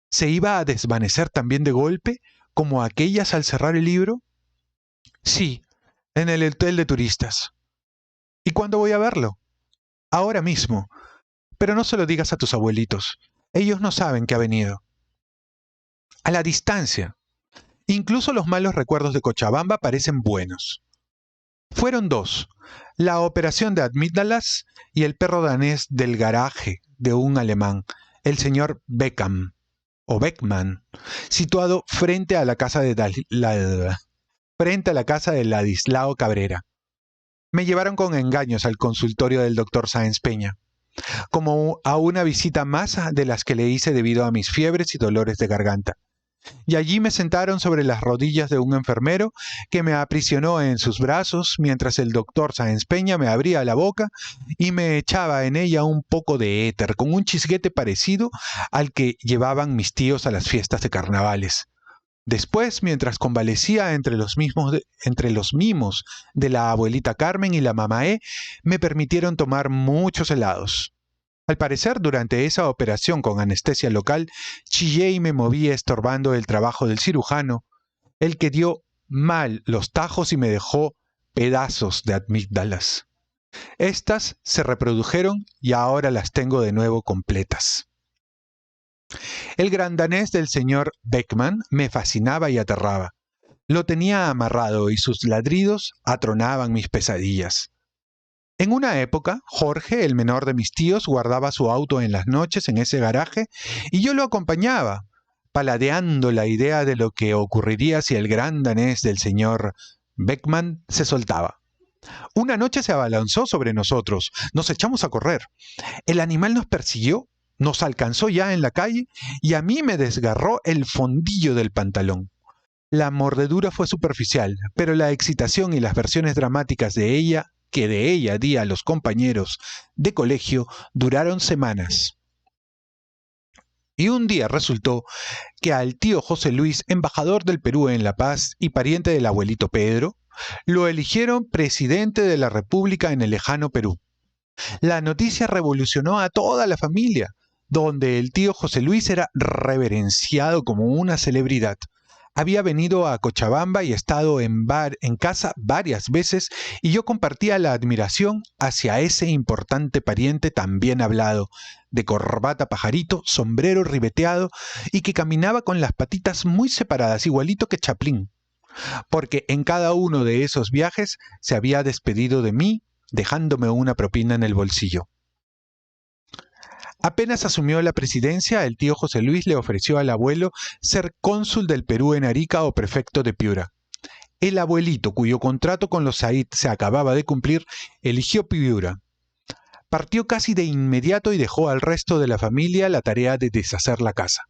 S1: ¿Se iba a desvanecer también de golpe, como aquellas al cerrar el libro? Sí, en el hotel de turistas. ¿Y cuándo voy a verlo? Ahora mismo. Pero no se lo digas a tus abuelitos. Ellos no saben que ha venido. A la distancia. Incluso los malos recuerdos de Cochabamba parecen buenos. Fueron dos: la operación de amígdalas y el perro danés del garaje de un alemán, el señor Beckham, o Beckman, situado frente a la casa de Ladislao Cabrera. Me llevaron con engaños al consultorio del doctor Sáenz Peña, como a una visita más de las que le hice debido a mis fiebres y dolores de garganta. Y allí me sentaron sobre las rodillas de un enfermero que me aprisionó en sus brazos mientras el doctor Sáenz Peña me abría la boca y me echaba en ella un poco de éter, con un chisguete parecido al que llevaban mis tíos a las fiestas de carnavales. Después, mientras convalecía entre los mimos de la abuelita Carmen y la mamaé, me permitieron tomar muchos helados. Al parecer, durante esa operación con anestesia local, chillé y me moví estorbando el trabajo del cirujano, el que dio mal los tajos y me dejó pedazos de amígdalas. Estas se reprodujeron y ahora las tengo de nuevo completas. El gran danés del señor Beckman me fascinaba y aterraba. Lo tenía amarrado y sus ladridos atronaban mis pesadillas. En una época, Jorge, el menor de mis tíos, guardaba su auto en las noches en ese garaje y yo lo acompañaba, paladeando la idea de lo que ocurriría si el gran danés del señor Beckman se soltaba. Una noche se abalanzó sobre nosotros, nos echamos a correr. El animal nos persiguió, nos alcanzó ya en la calle y a mí me desgarró el fondillo del pantalón. La mordedura fue superficial, pero la excitación y las versiones dramáticas de ella di a los compañeros de colegio duraron semanas. Y un día resultó que al tío José Luis, embajador del Perú en La Paz y pariente del abuelito Pedro, lo eligieron presidente de la República en el lejano Perú. La noticia revolucionó a toda la familia, donde el tío José Luis era reverenciado como una celebridad. Había venido a Cochabamba y estado en casa varias veces y yo compartía la admiración hacia ese importante pariente tan bien hablado, de corbata pajarito, sombrero ribeteado y que caminaba con las patitas muy separadas, igualito que Chaplin, porque en cada uno de esos viajes se había despedido de mí, dejándome una propina en el bolsillo. Apenas asumió la presidencia, el tío José Luis le ofreció al abuelo ser cónsul del Perú en Arica o prefecto de Piura. El abuelito, cuyo contrato con los Said se acababa de cumplir, eligió Piura. Partió casi de inmediato y dejó al resto de la familia la tarea de deshacer la casa.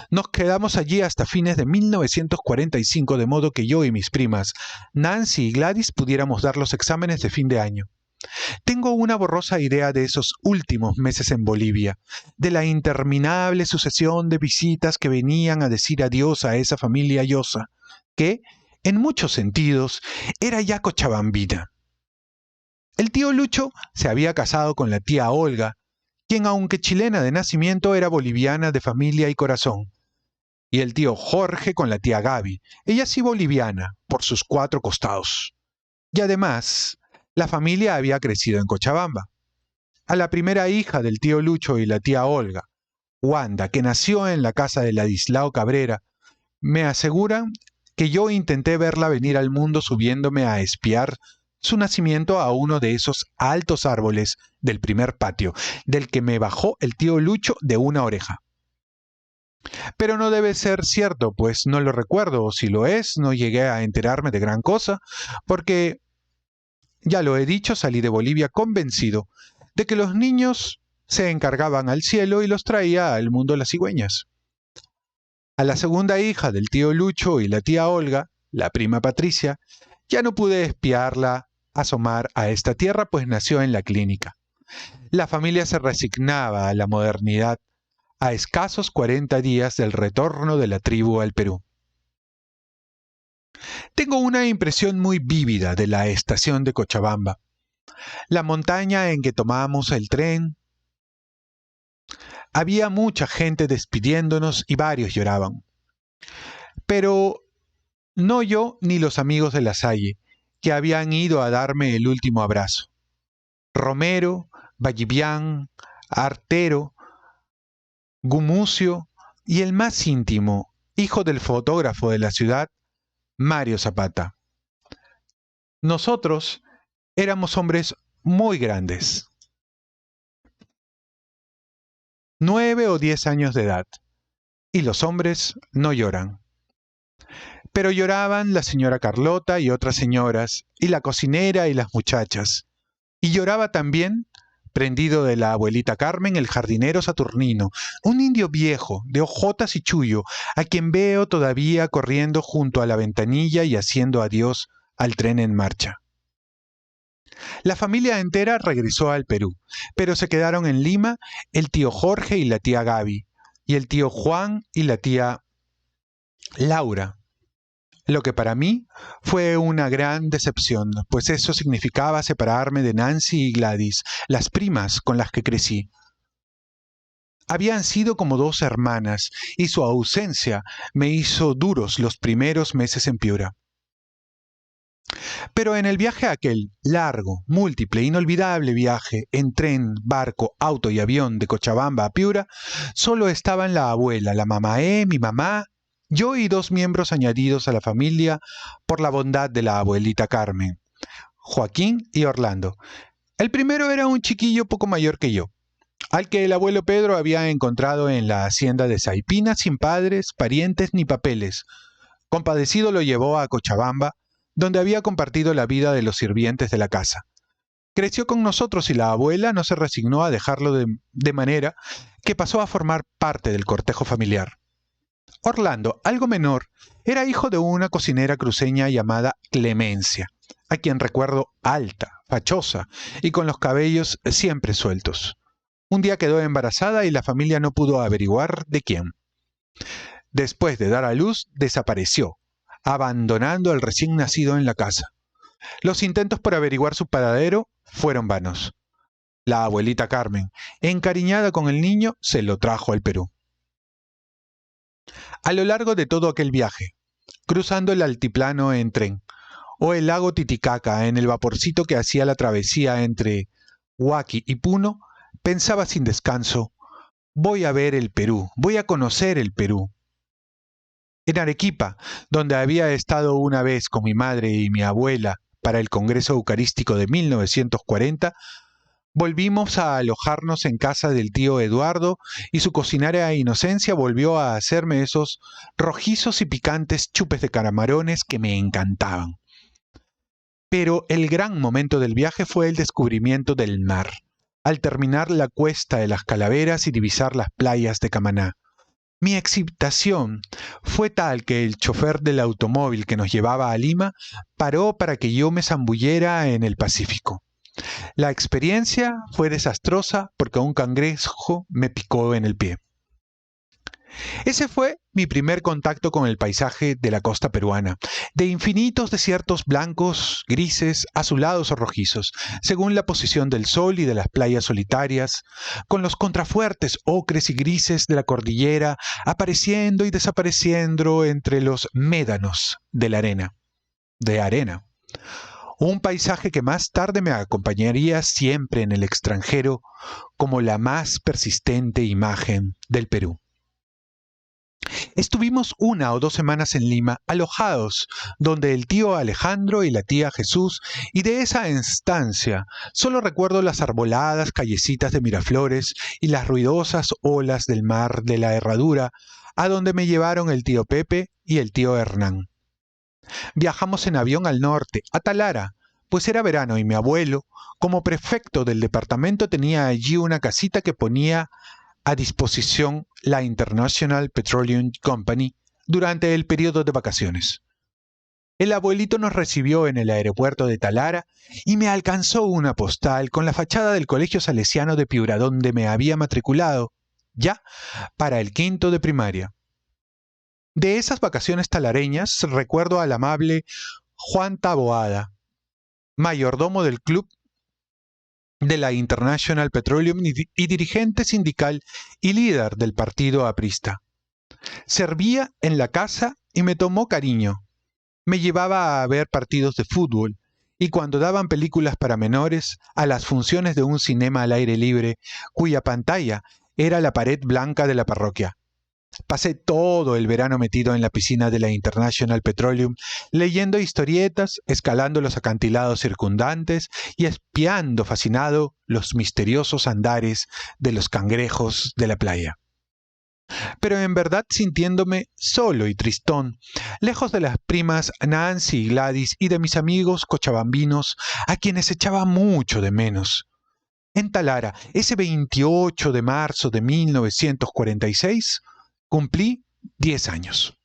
S1: Nos quedamos allí hasta fines de 1945, de modo que yo y mis primas, Nancy y Gladys, pudiéramos dar los exámenes de fin de año. Tengo una borrosa idea de esos últimos meses en Bolivia, de la interminable sucesión de visitas que venían a decir adiós a esa familia Llosa, que, en muchos sentidos, era ya cochabambina. El tío Lucho se había casado con la tía Olga, quien, aunque chilena de nacimiento, era boliviana de familia y corazón, y el tío Jorge con la tía Gaby, ella sí boliviana, por sus 4 costados. Y además, la familia había crecido en Cochabamba. A la primera hija del tío Lucho y la tía Olga, Wanda, que nació en la casa de Ladislao Cabrera, me aseguran que yo intenté verla venir al mundo subiéndome a espiar su nacimiento a uno de esos altos árboles del primer patio, del que me bajó el tío Lucho de una oreja. Pero no debe ser cierto, pues no lo recuerdo, o si lo es, no llegué a enterarme de gran cosa, porque, ya lo he dicho, salí de Bolivia convencido de que los niños se encargaban al cielo y los traía al mundo las cigüeñas. A la segunda hija del tío Lucho y la tía Olga, la prima Patricia, ya no pude espiarla asomar a esta tierra, pues nació en la clínica. La familia se resignaba a la modernidad a escasos 40 días del retorno de la tribu al Perú. Tengo una impresión muy vívida de la estación de Cochabamba. La montaña en que tomamos el tren. Había mucha gente despidiéndonos y varios lloraban. Pero no yo ni los amigos de la Salle, que habían ido a darme el último abrazo. Romero, Vallivian, Artero, Gumucio y el más íntimo, hijo del fotógrafo de la ciudad, Mario Zapata. Nosotros éramos hombres muy grandes, 9 o 10 años de edad, y los hombres no lloran. Pero lloraban la señora Carlota y otras señoras, y la cocinera y las muchachas. Y lloraba también, prendido de la abuelita Carmen, el jardinero Saturnino, un indio viejo, de ojotas y chullo, a quien veo todavía corriendo junto a la ventanilla y haciendo adiós al tren en marcha. La familia entera regresó al Perú, pero se quedaron en Lima el tío Jorge y la tía Gaby, y el tío Juan y la tía Laura. Lo que para mí fue una gran decepción, pues eso significaba separarme de Nancy y Gladys, las primas con las que crecí. Habían sido como dos hermanas, y su ausencia me hizo duros los primeros meses en Piura. Pero en el viaje aquel, largo, múltiple, inolvidable viaje, en tren, barco, auto y avión de Cochabamba a Piura, solo estaban la abuela, la mamaé, mi mamá, yo y 2 miembros añadidos a la familia por la bondad de la abuelita Carmen, Joaquín y Orlando. El primero era un chiquillo poco mayor que yo, al que el abuelo Pedro había encontrado en la hacienda de Saipina sin padres, parientes ni papeles. Compadecido lo llevó a Cochabamba, donde había compartido la vida de los sirvientes de la casa. Creció con nosotros y la abuela no se resignó a dejarlo de manera que pasó a formar parte del cortejo familiar. Orlando, algo menor, era hijo de una cocinera cruceña llamada Clemencia, a quien recuerdo alta, fachosa y con los cabellos siempre sueltos. Un día quedó embarazada y la familia no pudo averiguar de quién. Después de dar a luz, desapareció, abandonando al recién nacido en la casa. Los intentos por averiguar su paradero fueron vanos. La abuelita Carmen, encariñada con el niño, se lo trajo al Perú. A lo largo de todo aquel viaje, cruzando el altiplano en tren, o el lago Titicaca en el vaporcito que hacía la travesía entre Huaki y Puno, pensaba sin descanso, voy a ver el Perú, voy a conocer el Perú. En Arequipa, donde había estado una vez con mi madre y mi abuela para el Congreso Eucarístico de 1940, volvimos a alojarnos en casa del tío Eduardo y su cocinera Inocencia volvió a hacerme esos rojizos y picantes chupes de camarones que me encantaban. Pero el gran momento del viaje fue el descubrimiento del mar, al terminar la cuesta de las Calaveras y divisar las playas de Camaná. Mi excitación fue tal que el chofer del automóvil que nos llevaba a Lima paró para que yo me zambullera en el Pacífico. La experiencia fue desastrosa porque un cangrejo me picó en el pie. Ese fue mi primer contacto con el paisaje de la costa peruana, de infinitos desiertos blancos, grises, azulados o rojizos, según la posición del sol y de las playas solitarias, con los contrafuertes ocres y grises de la cordillera apareciendo y desapareciendo entre los médanos de la arena. Un paisaje que más tarde me acompañaría siempre en el extranjero como la más persistente imagen del Perú. Estuvimos 1 o 2 semanas en Lima, alojados, donde el tío Alejandro y la tía Jesús, y de esa estancia solo recuerdo las arboladas callecitas de Miraflores y las ruidosas olas del mar de la Herradura, a donde me llevaron el tío Pepe y el tío Hernán. Viajamos en avión al norte, a Talara, pues era verano y mi abuelo, como prefecto del departamento, tenía allí una casita que ponía a disposición la International Petroleum Company durante el periodo de vacaciones. El abuelito nos recibió en el aeropuerto de Talara y me alcanzó una postal con la fachada del Colegio Salesiano de Piura, donde me había matriculado, ya para el quinto de primaria. De esas vacaciones talareñas recuerdo al amable Juan Taboada, mayordomo del club de la International Petroleum y dirigente sindical y líder del partido aprista. Servía en la casa y me tomó cariño. Me llevaba a ver partidos de fútbol y cuando daban películas para menores, a las funciones de un cinema al aire libre, cuya pantalla era la pared blanca de la parroquia. Pasé todo el verano metido en la piscina de la International Petroleum, leyendo historietas, escalando los acantilados circundantes y espiando fascinado los misteriosos andares de los cangrejos de la playa. Pero en verdad sintiéndome solo y tristón, lejos de las primas Nancy y Gladys y de mis amigos cochabambinos, a quienes echaba mucho de menos. En Talara, ese 28 de marzo de 1946, cumplí 10 años.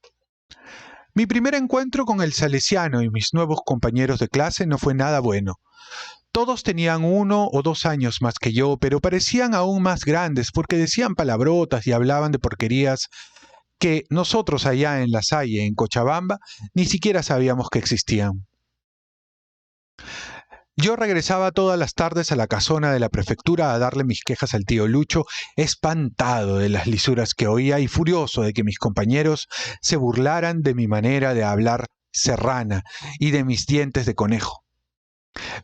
S1: Mi primer encuentro con el salesiano y mis nuevos compañeros de clase no fue nada bueno. Todos tenían 1 o 2 años más que yo, pero parecían aún más grandes porque decían palabrotas y hablaban de porquerías que nosotros allá en La Salle, en Cochabamba, ni siquiera sabíamos que existían. Yo regresaba todas las tardes a la casona de la prefectura a darle mis quejas al tío Lucho, espantado de las lisuras que oía y furioso de que mis compañeros se burlaran de mi manera de hablar serrana y de mis dientes de conejo.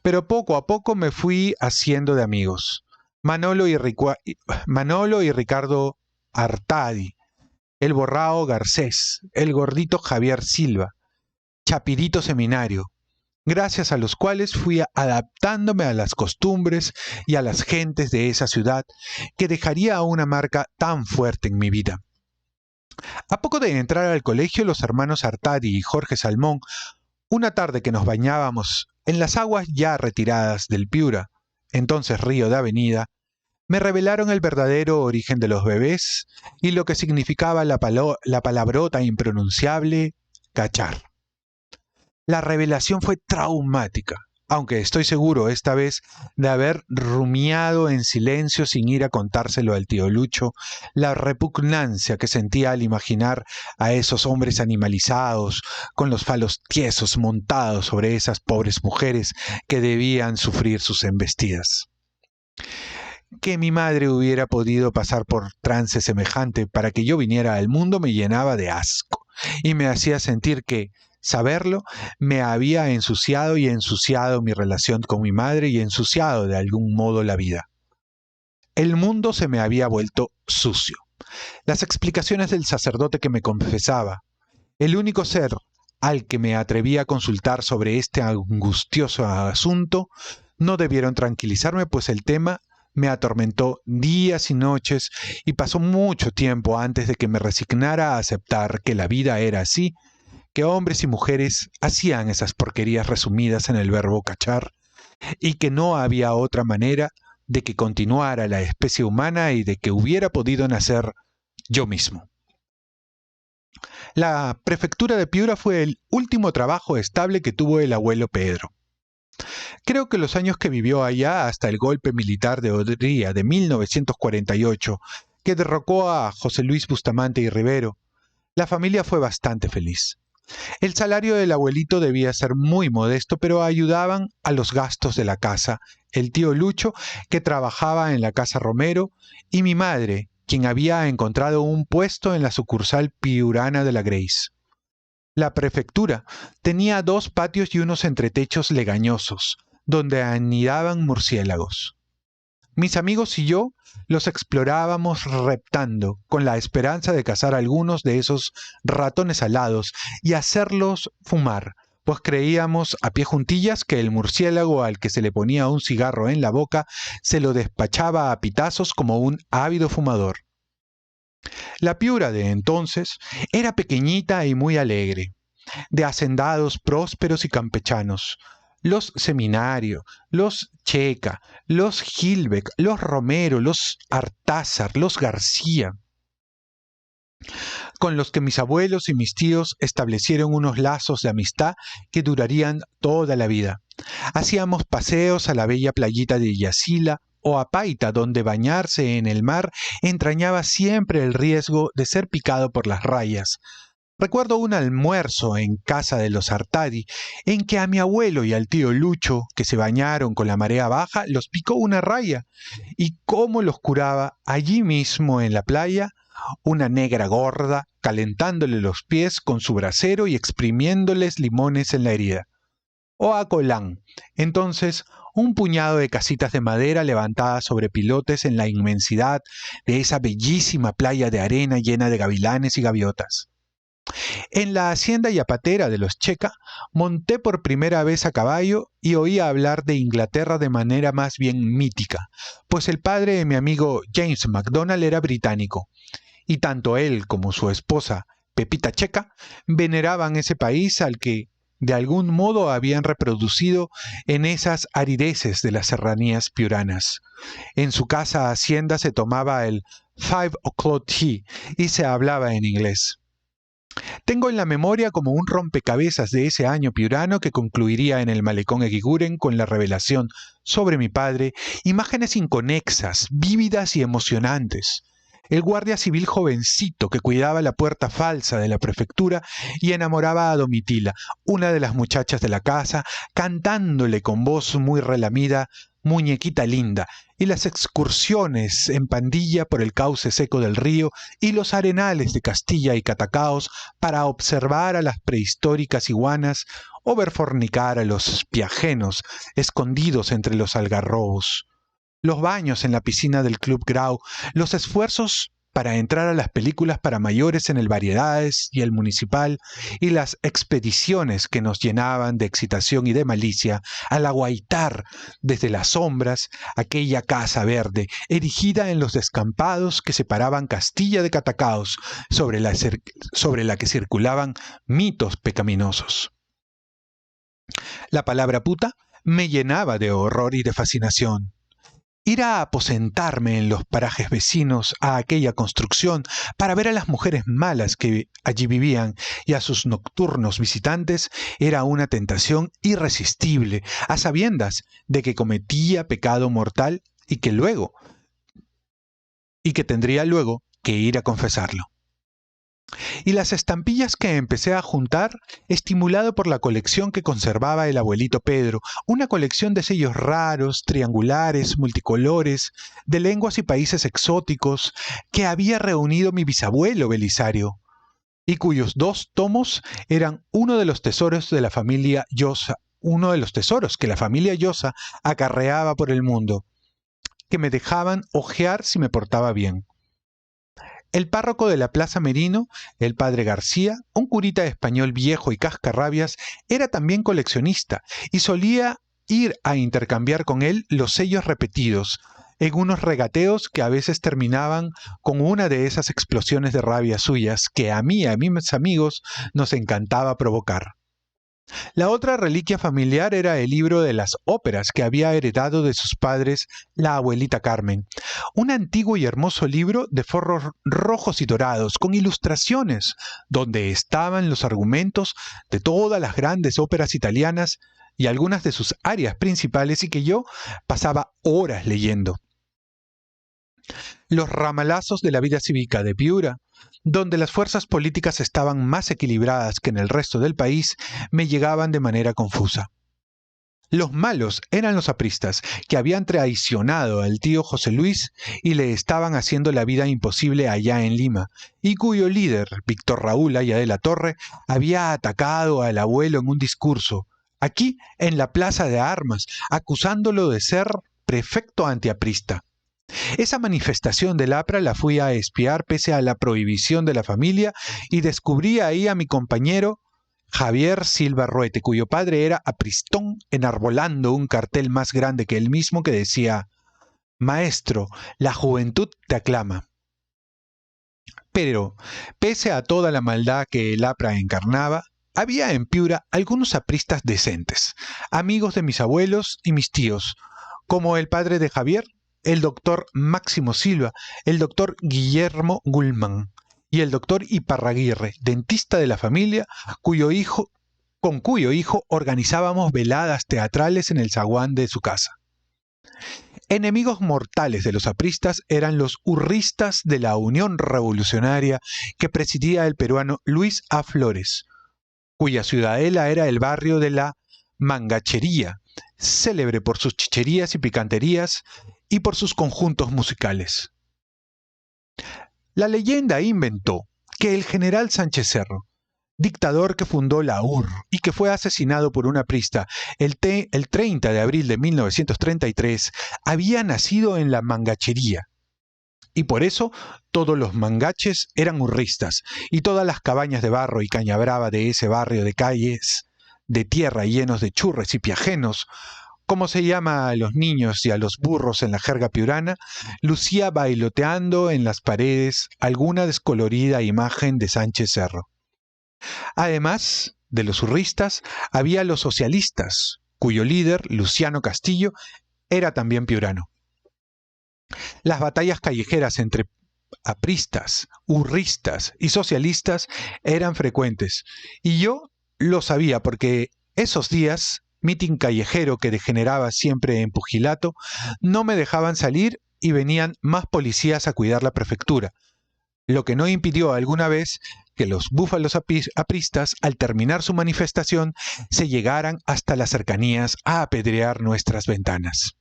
S1: Pero poco a poco me fui haciendo de amigos. Manolo y Ricardo Artadi, el borrao Garcés, el gordito Javier Silva, Chapirito Seminario, gracias a los cuales fui adaptándome a las costumbres y a las gentes de esa ciudad que dejaría una marca tan fuerte en mi vida. A poco de entrar al colegio, los hermanos Artadi y Jorge Salmón, una tarde que nos bañábamos en las aguas ya retiradas del Piura, entonces río de Avenida, me revelaron el verdadero origen de los bebés y lo que significaba la palabrota impronunciable cachar. La revelación fue traumática, aunque estoy seguro esta vez de haber rumiado en silencio sin ir a contárselo al tío Lucho, la repugnancia que sentía al imaginar a esos hombres animalizados, con los falos tiesos montados sobre esas pobres mujeres que debían sufrir sus embestidas. Que mi madre hubiera podido pasar por trance semejante para que yo viniera al mundo me llenaba de asco y me hacía sentir que, saberlo, me había ensuciado y ensuciado mi relación con mi madre y ensuciado de algún modo la vida. El mundo se me había vuelto sucio. Las explicaciones del sacerdote que me confesaba, el único ser al que me atreví a consultar sobre este angustioso asunto, no debieron tranquilizarme, pues el tema me atormentó días y noches y pasó mucho tiempo antes de que me resignara a aceptar que la vida era así, que hombres y mujeres hacían esas porquerías resumidas en el verbo cachar y que no había otra manera de que continuara la especie humana y de que hubiera podido nacer yo mismo. La prefectura de Piura fue el último trabajo estable que tuvo el abuelo Pedro. Creo que los años que vivió allá hasta el golpe militar de Odría de 1948, que derrocó a José Luis Bustamante y Rivero, la familia fue bastante feliz. El salario del abuelito debía ser muy modesto, pero ayudaban a los gastos de la casa el tío Lucho, que trabajaba en la casa Romero, y mi madre, quien había encontrado un puesto en la sucursal piurana de la Grace. La prefectura tenía 2 patios y unos entretechos legañosos, donde anidaban murciélagos. Mis amigos y yo los explorábamos reptando, con la esperanza de cazar algunos de esos ratones alados y hacerlos fumar, pues creíamos a pie juntillas que el murciélago al que se le ponía un cigarro en la boca se lo despachaba a pitazos como un ávido fumador. La Piura de entonces era pequeñita y muy alegre, de hacendados prósperos y campechanos. Los Seminario, los Checa, los Gilbeck, los Romero, los Artázar, los García. con los que mis abuelos y mis tíos establecieron unos lazos de amistad que durarían toda la vida. Hacíamos paseos a la bella playita de Yasila o a Paita, donde bañarse en el mar entrañaba siempre el riesgo de ser picado por las rayas. Recuerdo un almuerzo en casa de los Artadi, en que a mi abuelo y al tío Lucho, que se bañaron con la marea baja, los picó una raya, y cómo los curaba allí mismo en la playa, una negra gorda, calentándole los pies con su brasero y exprimiéndoles limones en la herida. O a Colán, entonces un puñado de casitas de madera levantadas sobre pilotes en la inmensidad de esa bellísima playa de arena llena de gavilanes y gaviotas. En la hacienda yapatera de los Checa monté por primera vez a caballo y oí hablar de Inglaterra de manera más bien mítica, pues el padre de mi amigo James MacDonald era británico, y tanto él como su esposa, Pepita Checa, veneraban ese país al que de algún modo habían reproducido en esas arideces de las serranías piuranas. En su casa hacienda se tomaba el 5 o'clock tea y se hablaba en inglés. Tengo en la memoria como un rompecabezas de ese año piurano que concluiría en el malecón Eguiguren con la revelación sobre mi padre, imágenes inconexas, vívidas y emocionantes. El guardia civil jovencito que cuidaba la puerta falsa de la prefectura y enamoraba a Domitila, una de las muchachas de la casa, cantándole con voz muy relamida, muñequita linda, y las excursiones en pandilla por el cauce seco del río y los arenales de Castilla y Catacaos para observar a las prehistóricas iguanas o ver fornicar a los piajenos escondidos entre los algarrobos. Los baños en la piscina del Club Grau, los esfuerzos para entrar a las películas para mayores en el Variedades y el Municipal, y las expediciones que nos llenaban de excitación y de malicia al aguaitar desde las sombras aquella casa verde, erigida en los descampados que separaban Castilla de Catacaos, sobre la que circulaban mitos pecaminosos. La palabra puta me llenaba de horror y de fascinación. Ir a aposentarme en los parajes vecinos a aquella construcción para ver a las mujeres malas que allí vivían y a sus nocturnos visitantes era una tentación irresistible, a sabiendas de que cometía pecado mortal y que tendría luego que ir a confesarlo. Y las estampillas que empecé a juntar, estimulado por la colección que conservaba el abuelito Pedro, una colección de sellos raros, triangulares, multicolores, de lenguas y países exóticos, que había reunido mi bisabuelo Belisario, y cuyos 2 tomos eran uno de los tesoros de la familia Llosa, uno de los tesoros que la familia Llosa acarreaba por el mundo, que me dejaban hojear si me portaba bien. El párroco de la Plaza Merino, el padre García, un curita español viejo y cascarrabias, era también coleccionista y solía ir a intercambiar con él los sellos repetidos, en unos regateos que a veces terminaban con una de esas explosiones de rabia suyas que a mí y a mis amigos nos encantaba provocar. La otra reliquia familiar era el libro de las óperas que había heredado de sus padres la abuelita Carmen, un antiguo y hermoso libro de forros rojos y dorados, con ilustraciones, donde estaban los argumentos de todas las grandes óperas italianas y algunas de sus arias principales, y que yo pasaba horas leyendo. Los ramalazos de la vida cívica de Piura, donde las fuerzas políticas estaban más equilibradas que en el resto del país, me llegaban de manera confusa. Los malos eran los apristas, que habían traicionado al tío José Luis y le estaban haciendo la vida imposible allá en Lima, y cuyo líder, Víctor Raúl Aya de la Torre, había atacado al abuelo en un discurso, aquí en la Plaza de Armas, acusándolo de ser prefecto antiaprista. Esa manifestación del APRA la fui a espiar pese a la prohibición de la familia y descubrí ahí a mi compañero Javier Silva Ruete, cuyo padre era apristón, enarbolando un cartel más grande que él mismo que decía: «Maestro, la juventud te aclama». Pero, pese a toda la maldad que el APRA encarnaba, había en Piura algunos apristas decentes, amigos de mis abuelos y mis tíos, como el padre de Javier, el doctor Máximo Silva, el doctor Guillermo Gullman, y el doctor Iparraguirre, dentista de la familia, con cuyo hijo organizábamos veladas teatrales en el zaguán de su casa. Enemigos mortales de los apristas eran los urristas de la Unión Revolucionaria que presidía el peruano Luis A. Flores, cuya ciudadela era el barrio de la Mangachería, célebre por sus chicherías y picanterías y por sus conjuntos musicales. La leyenda inventó que el general Sánchez Cerro, dictador que fundó la URR y que fue asesinado por un aprista el 30 de abril de 1933, había nacido en la Mangachería. Y por eso todos los mangaches eran urristas, y todas las cabañas de barro y caña brava de ese barrio de calles de tierra llenos de churres y piajenos, como se llama a los niños y a los burros en la jerga piurana, lucía bailoteando en las paredes alguna descolorida imagen de Sánchez Cerro. Además de los urristas, había los socialistas, cuyo líder, Luciano Castillo, era también piurano. Las batallas callejeras entre apristas, urristas y socialistas eran frecuentes, y yo lo sabía porque esos días, mitin callejero que degeneraba siempre en pugilato, no me dejaban salir y venían más policías a cuidar la prefectura, lo que no impidió alguna vez que los búfalos apristas, al terminar su manifestación, se llegaran hasta las cercanías a apedrear nuestras ventanas.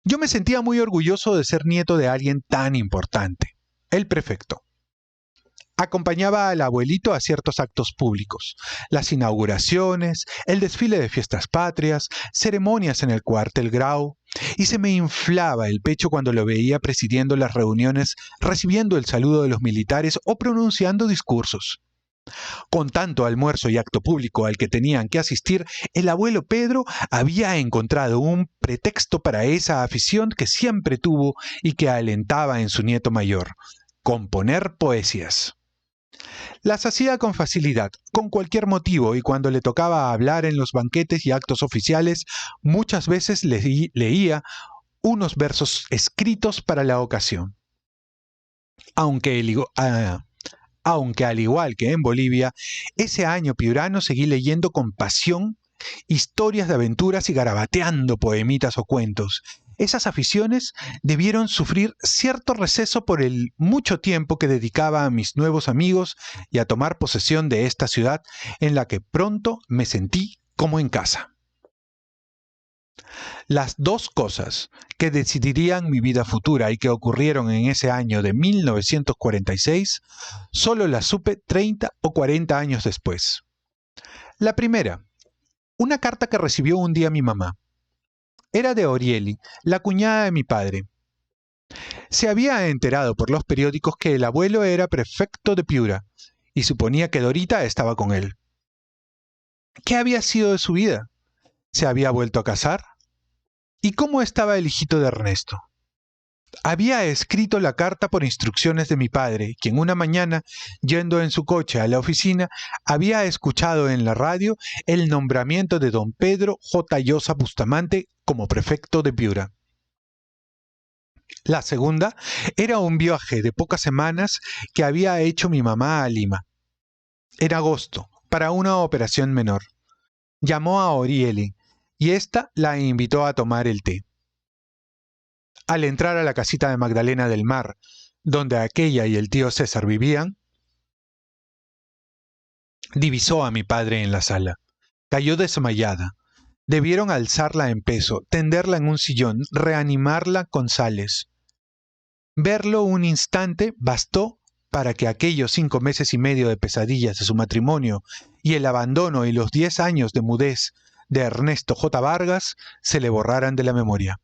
S1: Yo me sentía muy orgulloso de ser nieto de alguien tan importante, el prefecto. Acompañaba al abuelito a ciertos actos públicos, las inauguraciones, el desfile de fiestas patrias, ceremonias en el cuartel Grau, y se me inflaba el pecho cuando lo veía presidiendo las reuniones, recibiendo el saludo de los militares o pronunciando discursos. Con tanto almuerzo y acto público al que tenían que asistir, el abuelo Pedro había encontrado un pretexto para esa afición que siempre tuvo y que alentaba en su nieto mayor: componer poesías. Las hacía con facilidad, con cualquier motivo, y cuando le tocaba hablar en los banquetes y actos oficiales, muchas veces leía unos versos escritos para la ocasión. Aunque al igual que en Bolivia, ese año piurano seguí leyendo con pasión historias de aventuras y garabateando poemitas o cuentos. Esas aficiones debieron sufrir cierto receso por el mucho tiempo que dedicaba a mis nuevos amigos y a tomar posesión de esta ciudad en la que pronto me sentí como en casa. Las dos cosas que decidirían mi vida futura y que ocurrieron en ese año de 1946, solo las supe 30 o 40 años después. La primera, una carta que recibió un día mi mamá. Era de Orieli, la cuñada de mi padre. Se había enterado por los periódicos que el abuelo era prefecto de Piura y suponía que Dorita estaba con él. ¿Qué había sido de su vida? ¿Se había vuelto a casar? ¿Y cómo estaba el hijito de Ernesto? Había escrito la carta por instrucciones de mi padre, quien una mañana, yendo en su coche a la oficina, había escuchado en la radio el nombramiento de don Pedro J. Llosa Bustamante como prefecto de Piura. La segunda era un viaje de pocas semanas que había hecho mi mamá a Lima. En agosto, para una operación menor. Llamó a Orieli y ésta la invitó a tomar el té. Al entrar a la casita de Magdalena del Mar, donde aquella y el tío César vivían, divisó a mi padre en la sala. Cayó desmayada. Debieron alzarla en peso, tenderla en un sillón, reanimarla con sales. Verlo un instante bastó para que aquellos 5 meses y medio de pesadillas de su matrimonio y el abandono y los 10 años de mudez de Ernesto J. Vargas se le borraran de la memoria.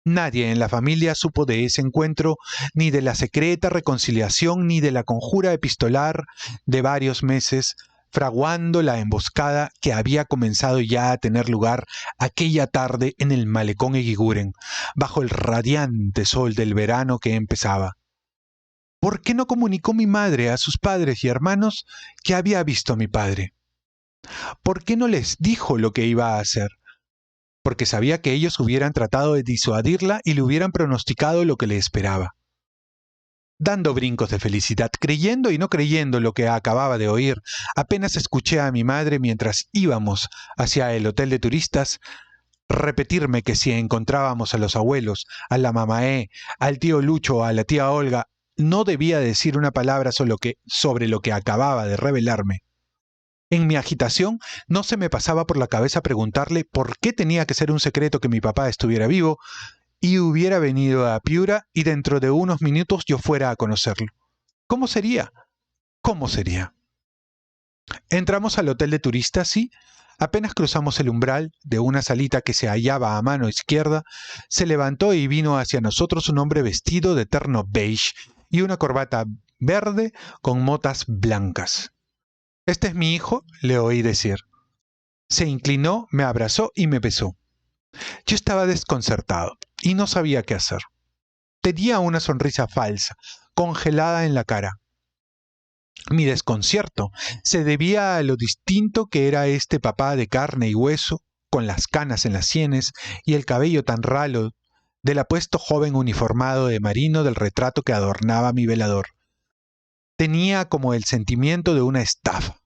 S1: Nadie en la familia supo de ese encuentro, ni de la secreta reconciliación, ni de la conjura epistolar de varios meses, fraguando la emboscada que había comenzado ya a tener lugar aquella tarde en el malecón Eguiguren, bajo el radiante sol del verano que empezaba. ¿Por qué no comunicó mi madre a sus padres y hermanos que había visto a mi padre? ¿Por qué no les dijo lo que iba a hacer? Porque sabía que ellos hubieran tratado de disuadirla y le hubieran pronosticado lo que le esperaba. Dando brincos de felicidad, creyendo y no creyendo lo que acababa de oír, apenas escuché a mi madre mientras íbamos hacia el hotel de turistas repetirme que si encontrábamos a los abuelos, a la mamaé, al tío Lucho o a la tía Olga, no debía decir una palabra sobre lo que acababa de revelarme. En mi agitación no se me pasaba por la cabeza preguntarle por qué tenía que ser un secreto que mi papá estuviera vivo y hubiera venido a Piura y dentro de unos minutos yo fuera a conocerlo. ¿Cómo sería? ¿Cómo sería? Entramos al hotel de turistas y, apenas cruzamos el umbral de una salita que se hallaba a mano izquierda, se levantó y vino hacia nosotros un hombre vestido de terno beige y una corbata verde con motas blancas. «Este es mi hijo», le oí decir. Se inclinó, me abrazó y me besó. Yo estaba desconcertado y no sabía qué hacer. Tenía una sonrisa falsa, congelada en la cara. Mi desconcierto se debía a lo distinto que era este papá de carne y hueso, con las canas en las sienes y el cabello tan ralo del apuesto joven uniformado de marino del retrato que adornaba mi velador. Tenía como el sentimiento de una estafa.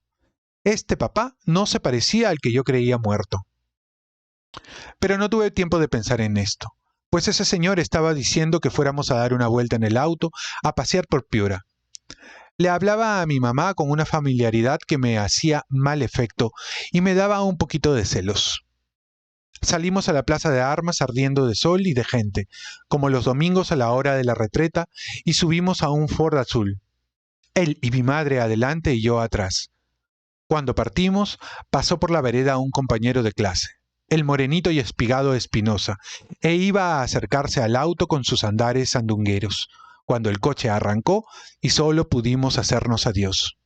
S1: Este papá no se parecía al que yo creía muerto. Pero no tuve tiempo de pensar en esto, pues ese señor estaba diciendo que fuéramos a dar una vuelta en el auto, a pasear por Piura. Le hablaba a mi mamá con una familiaridad que me hacía mal efecto y me daba un poquito de celos. Salimos a la plaza de armas ardiendo de sol y de gente, como los domingos a la hora de la retreta, y subimos a un Ford azul. Él y mi madre adelante y yo atrás. Cuando partimos, pasó por la vereda un compañero de clase, el morenito y espigado Espinosa, e iba a acercarse al auto con sus andares sandungueros, cuando el coche arrancó y solo pudimos hacernos adiós.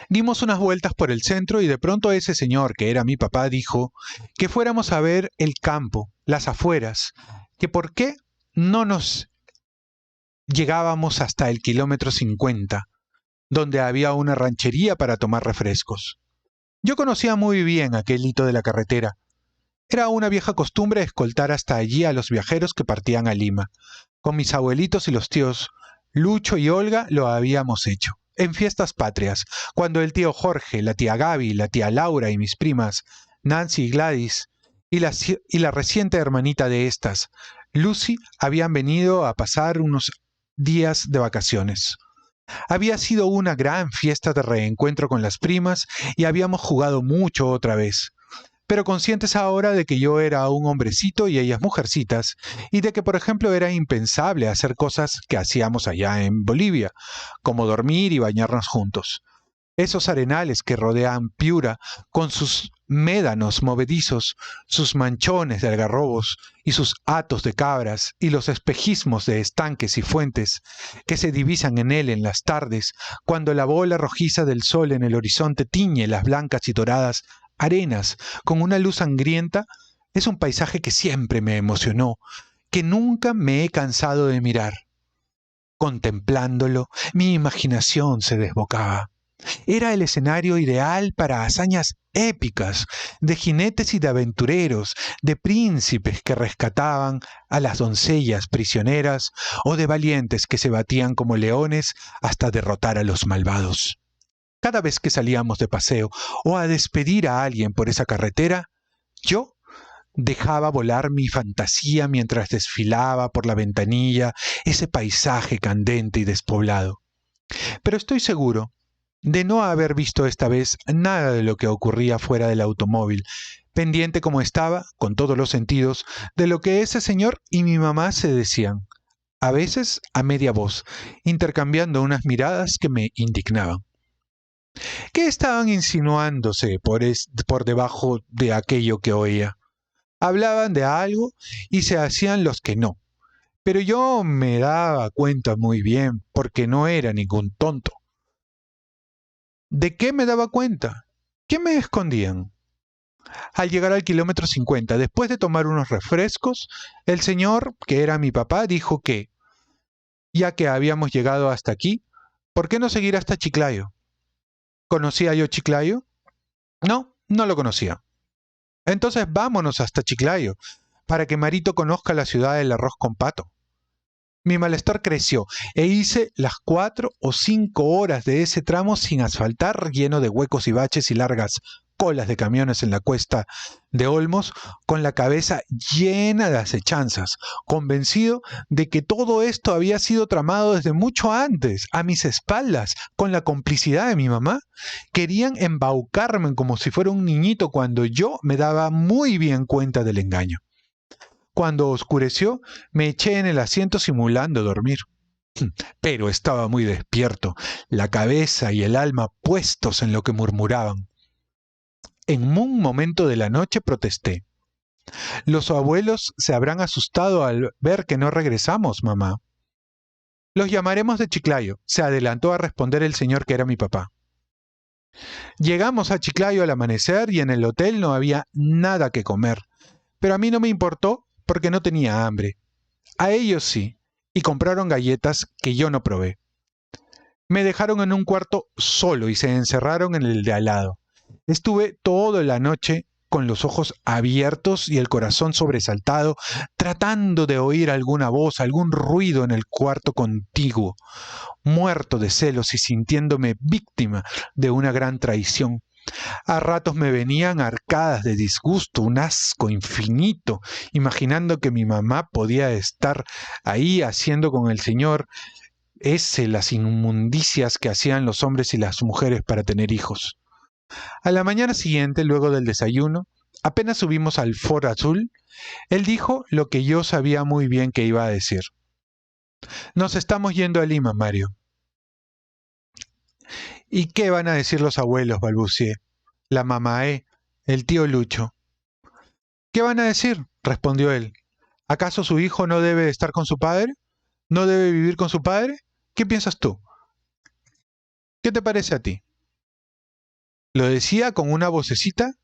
S1: Dimos unas vueltas por el centro y de pronto ese señor, que era mi papá, dijo que fuéramos a ver el campo, las afueras, que por qué no nos llegábamos hasta el kilómetro 50, donde había una ranchería para tomar refrescos. Yo conocía muy bien aquel hito de la carretera. Era una vieja costumbre escoltar hasta allí a los viajeros que partían a Lima. Con mis abuelitos y los tíos Lucho y Olga lo habíamos hecho. En fiestas patrias, cuando el tío Jorge, la tía Gaby, la tía Laura y mis primas, Nancy y Gladys, y la reciente hermanita de estas, Lucy, habían venido a pasar unos días de vacaciones. Había sido una gran fiesta de reencuentro con las primas y habíamos jugado mucho otra vez, pero conscientes ahora de que yo era un hombrecito y ellas mujercitas, y de que, por ejemplo, era impensable hacer cosas que hacíamos allá en Bolivia, como dormir y bañarnos juntos. Esos arenales que rodean Piura, con sus médanos movedizos, sus manchones de algarrobos y sus hatos de cabras, y los espejismos de estanques y fuentes que se divisan en él en las tardes, cuando la bola rojiza del sol en el horizonte tiñe las blancas y doradas arenas con una luz sangrienta, es un paisaje que siempre me emocionó, que nunca me he cansado de mirar. Contemplándolo, mi imaginación se desbocaba. Era el escenario ideal para hazañas épicas, de jinetes y de aventureros, de príncipes que rescataban a las doncellas prisioneras o de valientes que se batían como leones hasta derrotar a los malvados. Cada vez que salíamos de paseo o a despedir a alguien por esa carretera, yo dejaba volar mi fantasía mientras desfilaba por la ventanilla ese paisaje candente y despoblado. Pero estoy seguro de no haber visto esta vez nada de lo que ocurría fuera del automóvil, pendiente como estaba, con todos los sentidos, de lo que ese señor y mi mamá se decían, a veces a media voz, intercambiando unas miradas que me indignaban. ¿Qué estaban insinuándose por debajo de aquello que oía? Hablaban de algo y se hacían los que no, pero yo me daba cuenta muy bien, porque no era ningún tonto. ¿De qué me daba cuenta? ¿Qué me escondían? Al llegar al kilómetro 50, después de tomar unos refrescos, el señor, que era mi papá, dijo que, ya que habíamos llegado hasta aquí, ¿por qué no seguir hasta Chiclayo? ¿Conocía yo Chiclayo? No, no lo conocía. Entonces vámonos hasta Chiclayo, para que Marito conozca la ciudad del arroz con pato. Mi malestar creció e hice las 4 o 5 horas de ese tramo sin asfaltar, lleno de huecos y baches y largas colas de camiones en la cuesta de Olmos, con la cabeza llena de acechanzas, convencido de que todo esto había sido tramado desde mucho antes, a mis espaldas, con la complicidad de mi mamá. Querían embaucarme como si fuera un niñito cuando yo me daba muy bien cuenta del engaño. Cuando oscureció, me eché en el asiento simulando dormir. Pero estaba muy despierto, la cabeza y el alma puestos en lo que murmuraban. En un momento de la noche protesté. Los abuelos se habrán asustado al ver que no regresamos, mamá. Los llamaremos de Chiclayo, se adelantó a responder el señor que era mi papá. Llegamos a Chiclayo al amanecer y en el hotel no había nada que comer, pero a mí no me importó porque no tenía hambre. A ellos sí, y compraron galletas que yo no probé. Me dejaron en un cuarto solo y se encerraron en el de al lado. Estuve toda la noche con los ojos abiertos y el corazón sobresaltado, tratando de oír alguna voz, algún ruido en el cuarto contiguo, muerto de celos y sintiéndome víctima de una gran traición. A ratos me venían arcadas de disgusto, un asco infinito, imaginando que mi mamá podía estar ahí haciendo con el señor ese las inmundicias que hacían los hombres y las mujeres para tener hijos. A la mañana siguiente, luego del desayuno, apenas subimos al Ford Azul, él dijo lo que yo sabía muy bien que iba a decir. Nos estamos yendo a Lima, Mario. ¿Y qué van a decir los abuelos? Balbucié. La mamaé, el tío Lucho. ¿Qué van a decir? Respondió él. ¿Acaso su hijo no debe estar con su padre? ¿No debe vivir con su padre? ¿Qué piensas tú? ¿Qué te parece a ti? Lo decía con una vocecita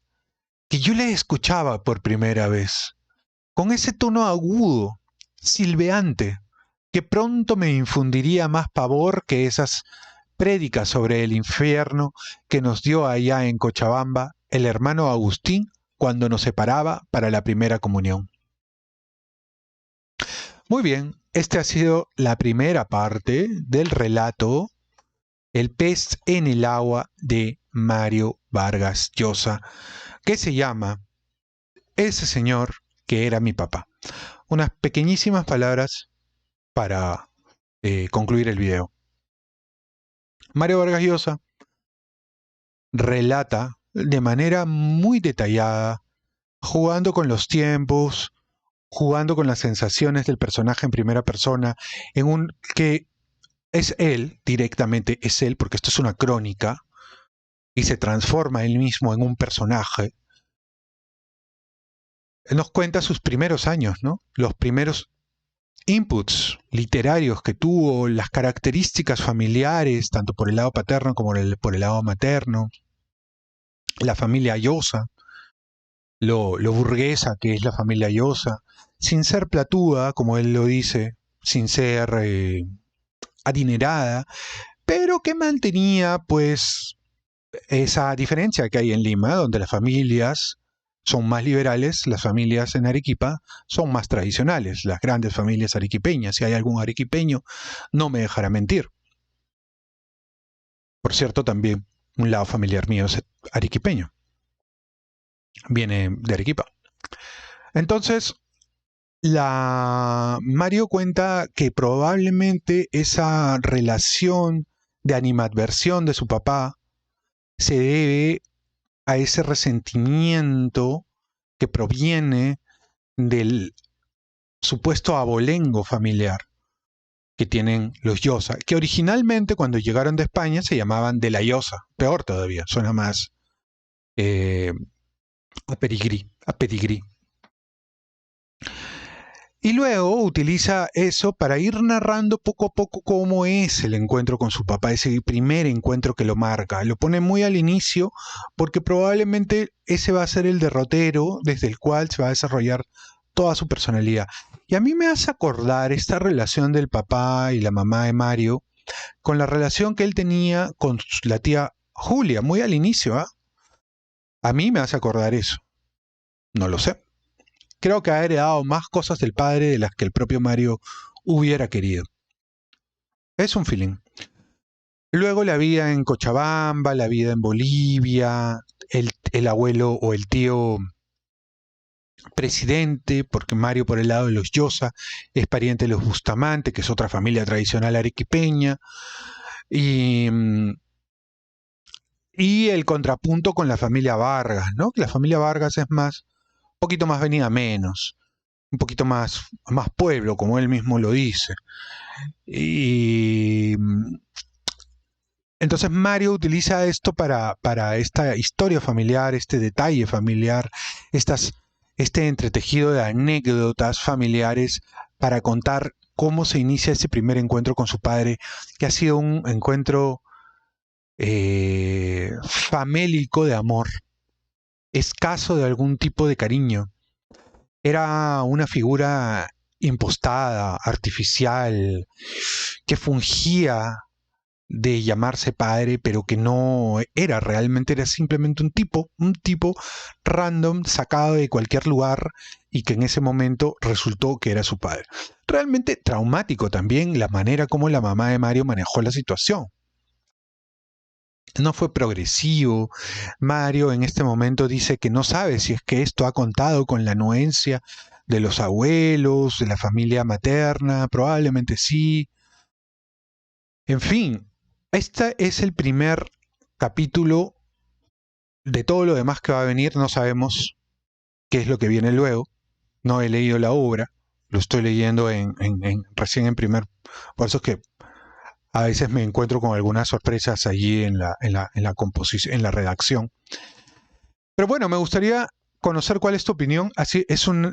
S1: que yo le escuchaba por primera vez, con ese tono agudo, silbeante, que pronto me infundiría más pavor que esas prédicas sobre el infierno que nos dio allá en Cochabamba el hermano Agustín cuando nos separaba para la primera comunión. Muy bien, esta ha sido la primera parte del relato El pez en el agua de Mario Vargas Llosa, que se llama Ese señor que era mi papá. Unas pequeñísimas palabras para concluir el video. Mario Vargas Llosa relata de manera muy detallada, jugando con los tiempos, jugando con las sensaciones del personaje en primera persona, en un que es él, directamente es él, porque esto es una crónica, y se transforma él mismo en un personaje. Nos cuenta sus primeros años, ¿no? Los primeros inputs literarios que tuvo, las características familiares, tanto por el lado paterno como por el lado materno, la familia Llosa, lo burguesa que es la familia Llosa, sin ser platuda, como él lo dice, sin ser adinerada, pero que mantenía pues esa diferencia que hay en Lima, donde las familias son más liberales, las familias en Arequipa son más tradicionales, las grandes familias arequipeñas. Si hay algún arequipeño, no me dejará mentir. Por cierto, también un lado familiar mío es arequipeño. Viene de Arequipa. Entonces, Mario cuenta que probablemente esa relación de animadversión de su papá se debe a ese resentimiento que proviene del supuesto abolengo familiar que tienen los Llosa, que originalmente cuando llegaron de España se llamaban de la Llosa, peor todavía, suena más a pedigrí. Y luego utiliza eso para ir narrando poco a poco cómo es el encuentro con su papá, ese primer encuentro que lo marca. Lo pone muy al inicio porque probablemente ese va a ser el derrotero desde el cual se va a desarrollar toda su personalidad. Y a mí me hace acordar esta relación del papá y la mamá de Mario con la relación que él tenía con la tía Julia, muy al inicio. ¿Eh? A mí me hace acordar eso. No lo sé. Creo que ha heredado más cosas del padre de las que el propio Mario hubiera querido. Es un feeling. Luego la vida en Cochabamba, la vida en Bolivia, el abuelo o el tío presidente, porque Mario por el lado de los Llosa es pariente de los Bustamante, que es otra familia tradicional arequipeña, y el contrapunto con la familia Vargas, ¿no? La familia Vargas es más, un poquito más venida menos, un poquito más pueblo, como él mismo lo dice. Y entonces Mario utiliza esto para esta historia familiar, este detalle familiar, este entretejido de anécdotas familiares para contar cómo se inicia ese primer encuentro con su padre, que ha sido un encuentro famélico de amor, escaso de algún tipo de cariño. Era una figura impostada, artificial, que fungía de llamarse padre, pero que no era realmente, era simplemente un tipo random sacado de cualquier lugar y que en ese momento resultó que era su padre. Realmente traumático también la manera como la mamá de Mario manejó la situación. No fue progresivo. Mario en este momento dice que no sabe si es que esto ha contado con la anuencia de los abuelos, de la familia materna, probablemente sí. En fin, este es el primer capítulo. De todo lo demás que va a venir no sabemos qué es lo que viene luego. No he leído la obra, lo estoy leyendo recién en primer. Por eso es que a veces me encuentro con algunas sorpresas allí en la composición, en la redacción. Pero bueno, me gustaría conocer cuál es tu opinión. Así es un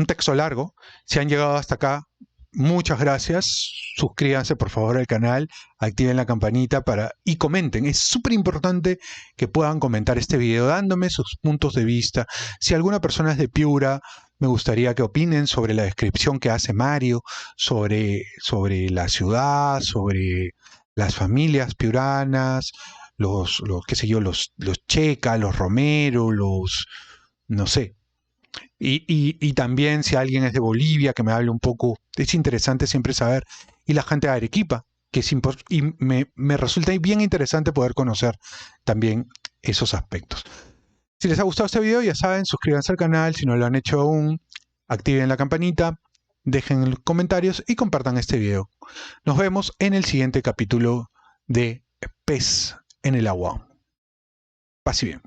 S1: texto largo. Si han llegado hasta acá, muchas gracias. Suscríbanse por favor al canal, activen la campanita y comenten. Es súper importante que puedan comentar este video dándome sus puntos de vista. Si alguna persona es de Piura, me gustaría que opinen sobre la descripción que hace Mario, sobre la ciudad, sobre las familias piuranas, qué sé yo, los Checa, los Romero, no sé. Y también si alguien es de Bolivia, que me hable un poco, es interesante siempre saber. Y la gente de Arequipa, que es y me resulta bien interesante poder conocer también esos aspectos. Si les ha gustado este video, ya saben, suscríbanse al canal, si no lo han hecho aún, activen la campanita, dejen los comentarios y compartan este video. Nos vemos en el siguiente capítulo de Pez en el agua. Paz y bien.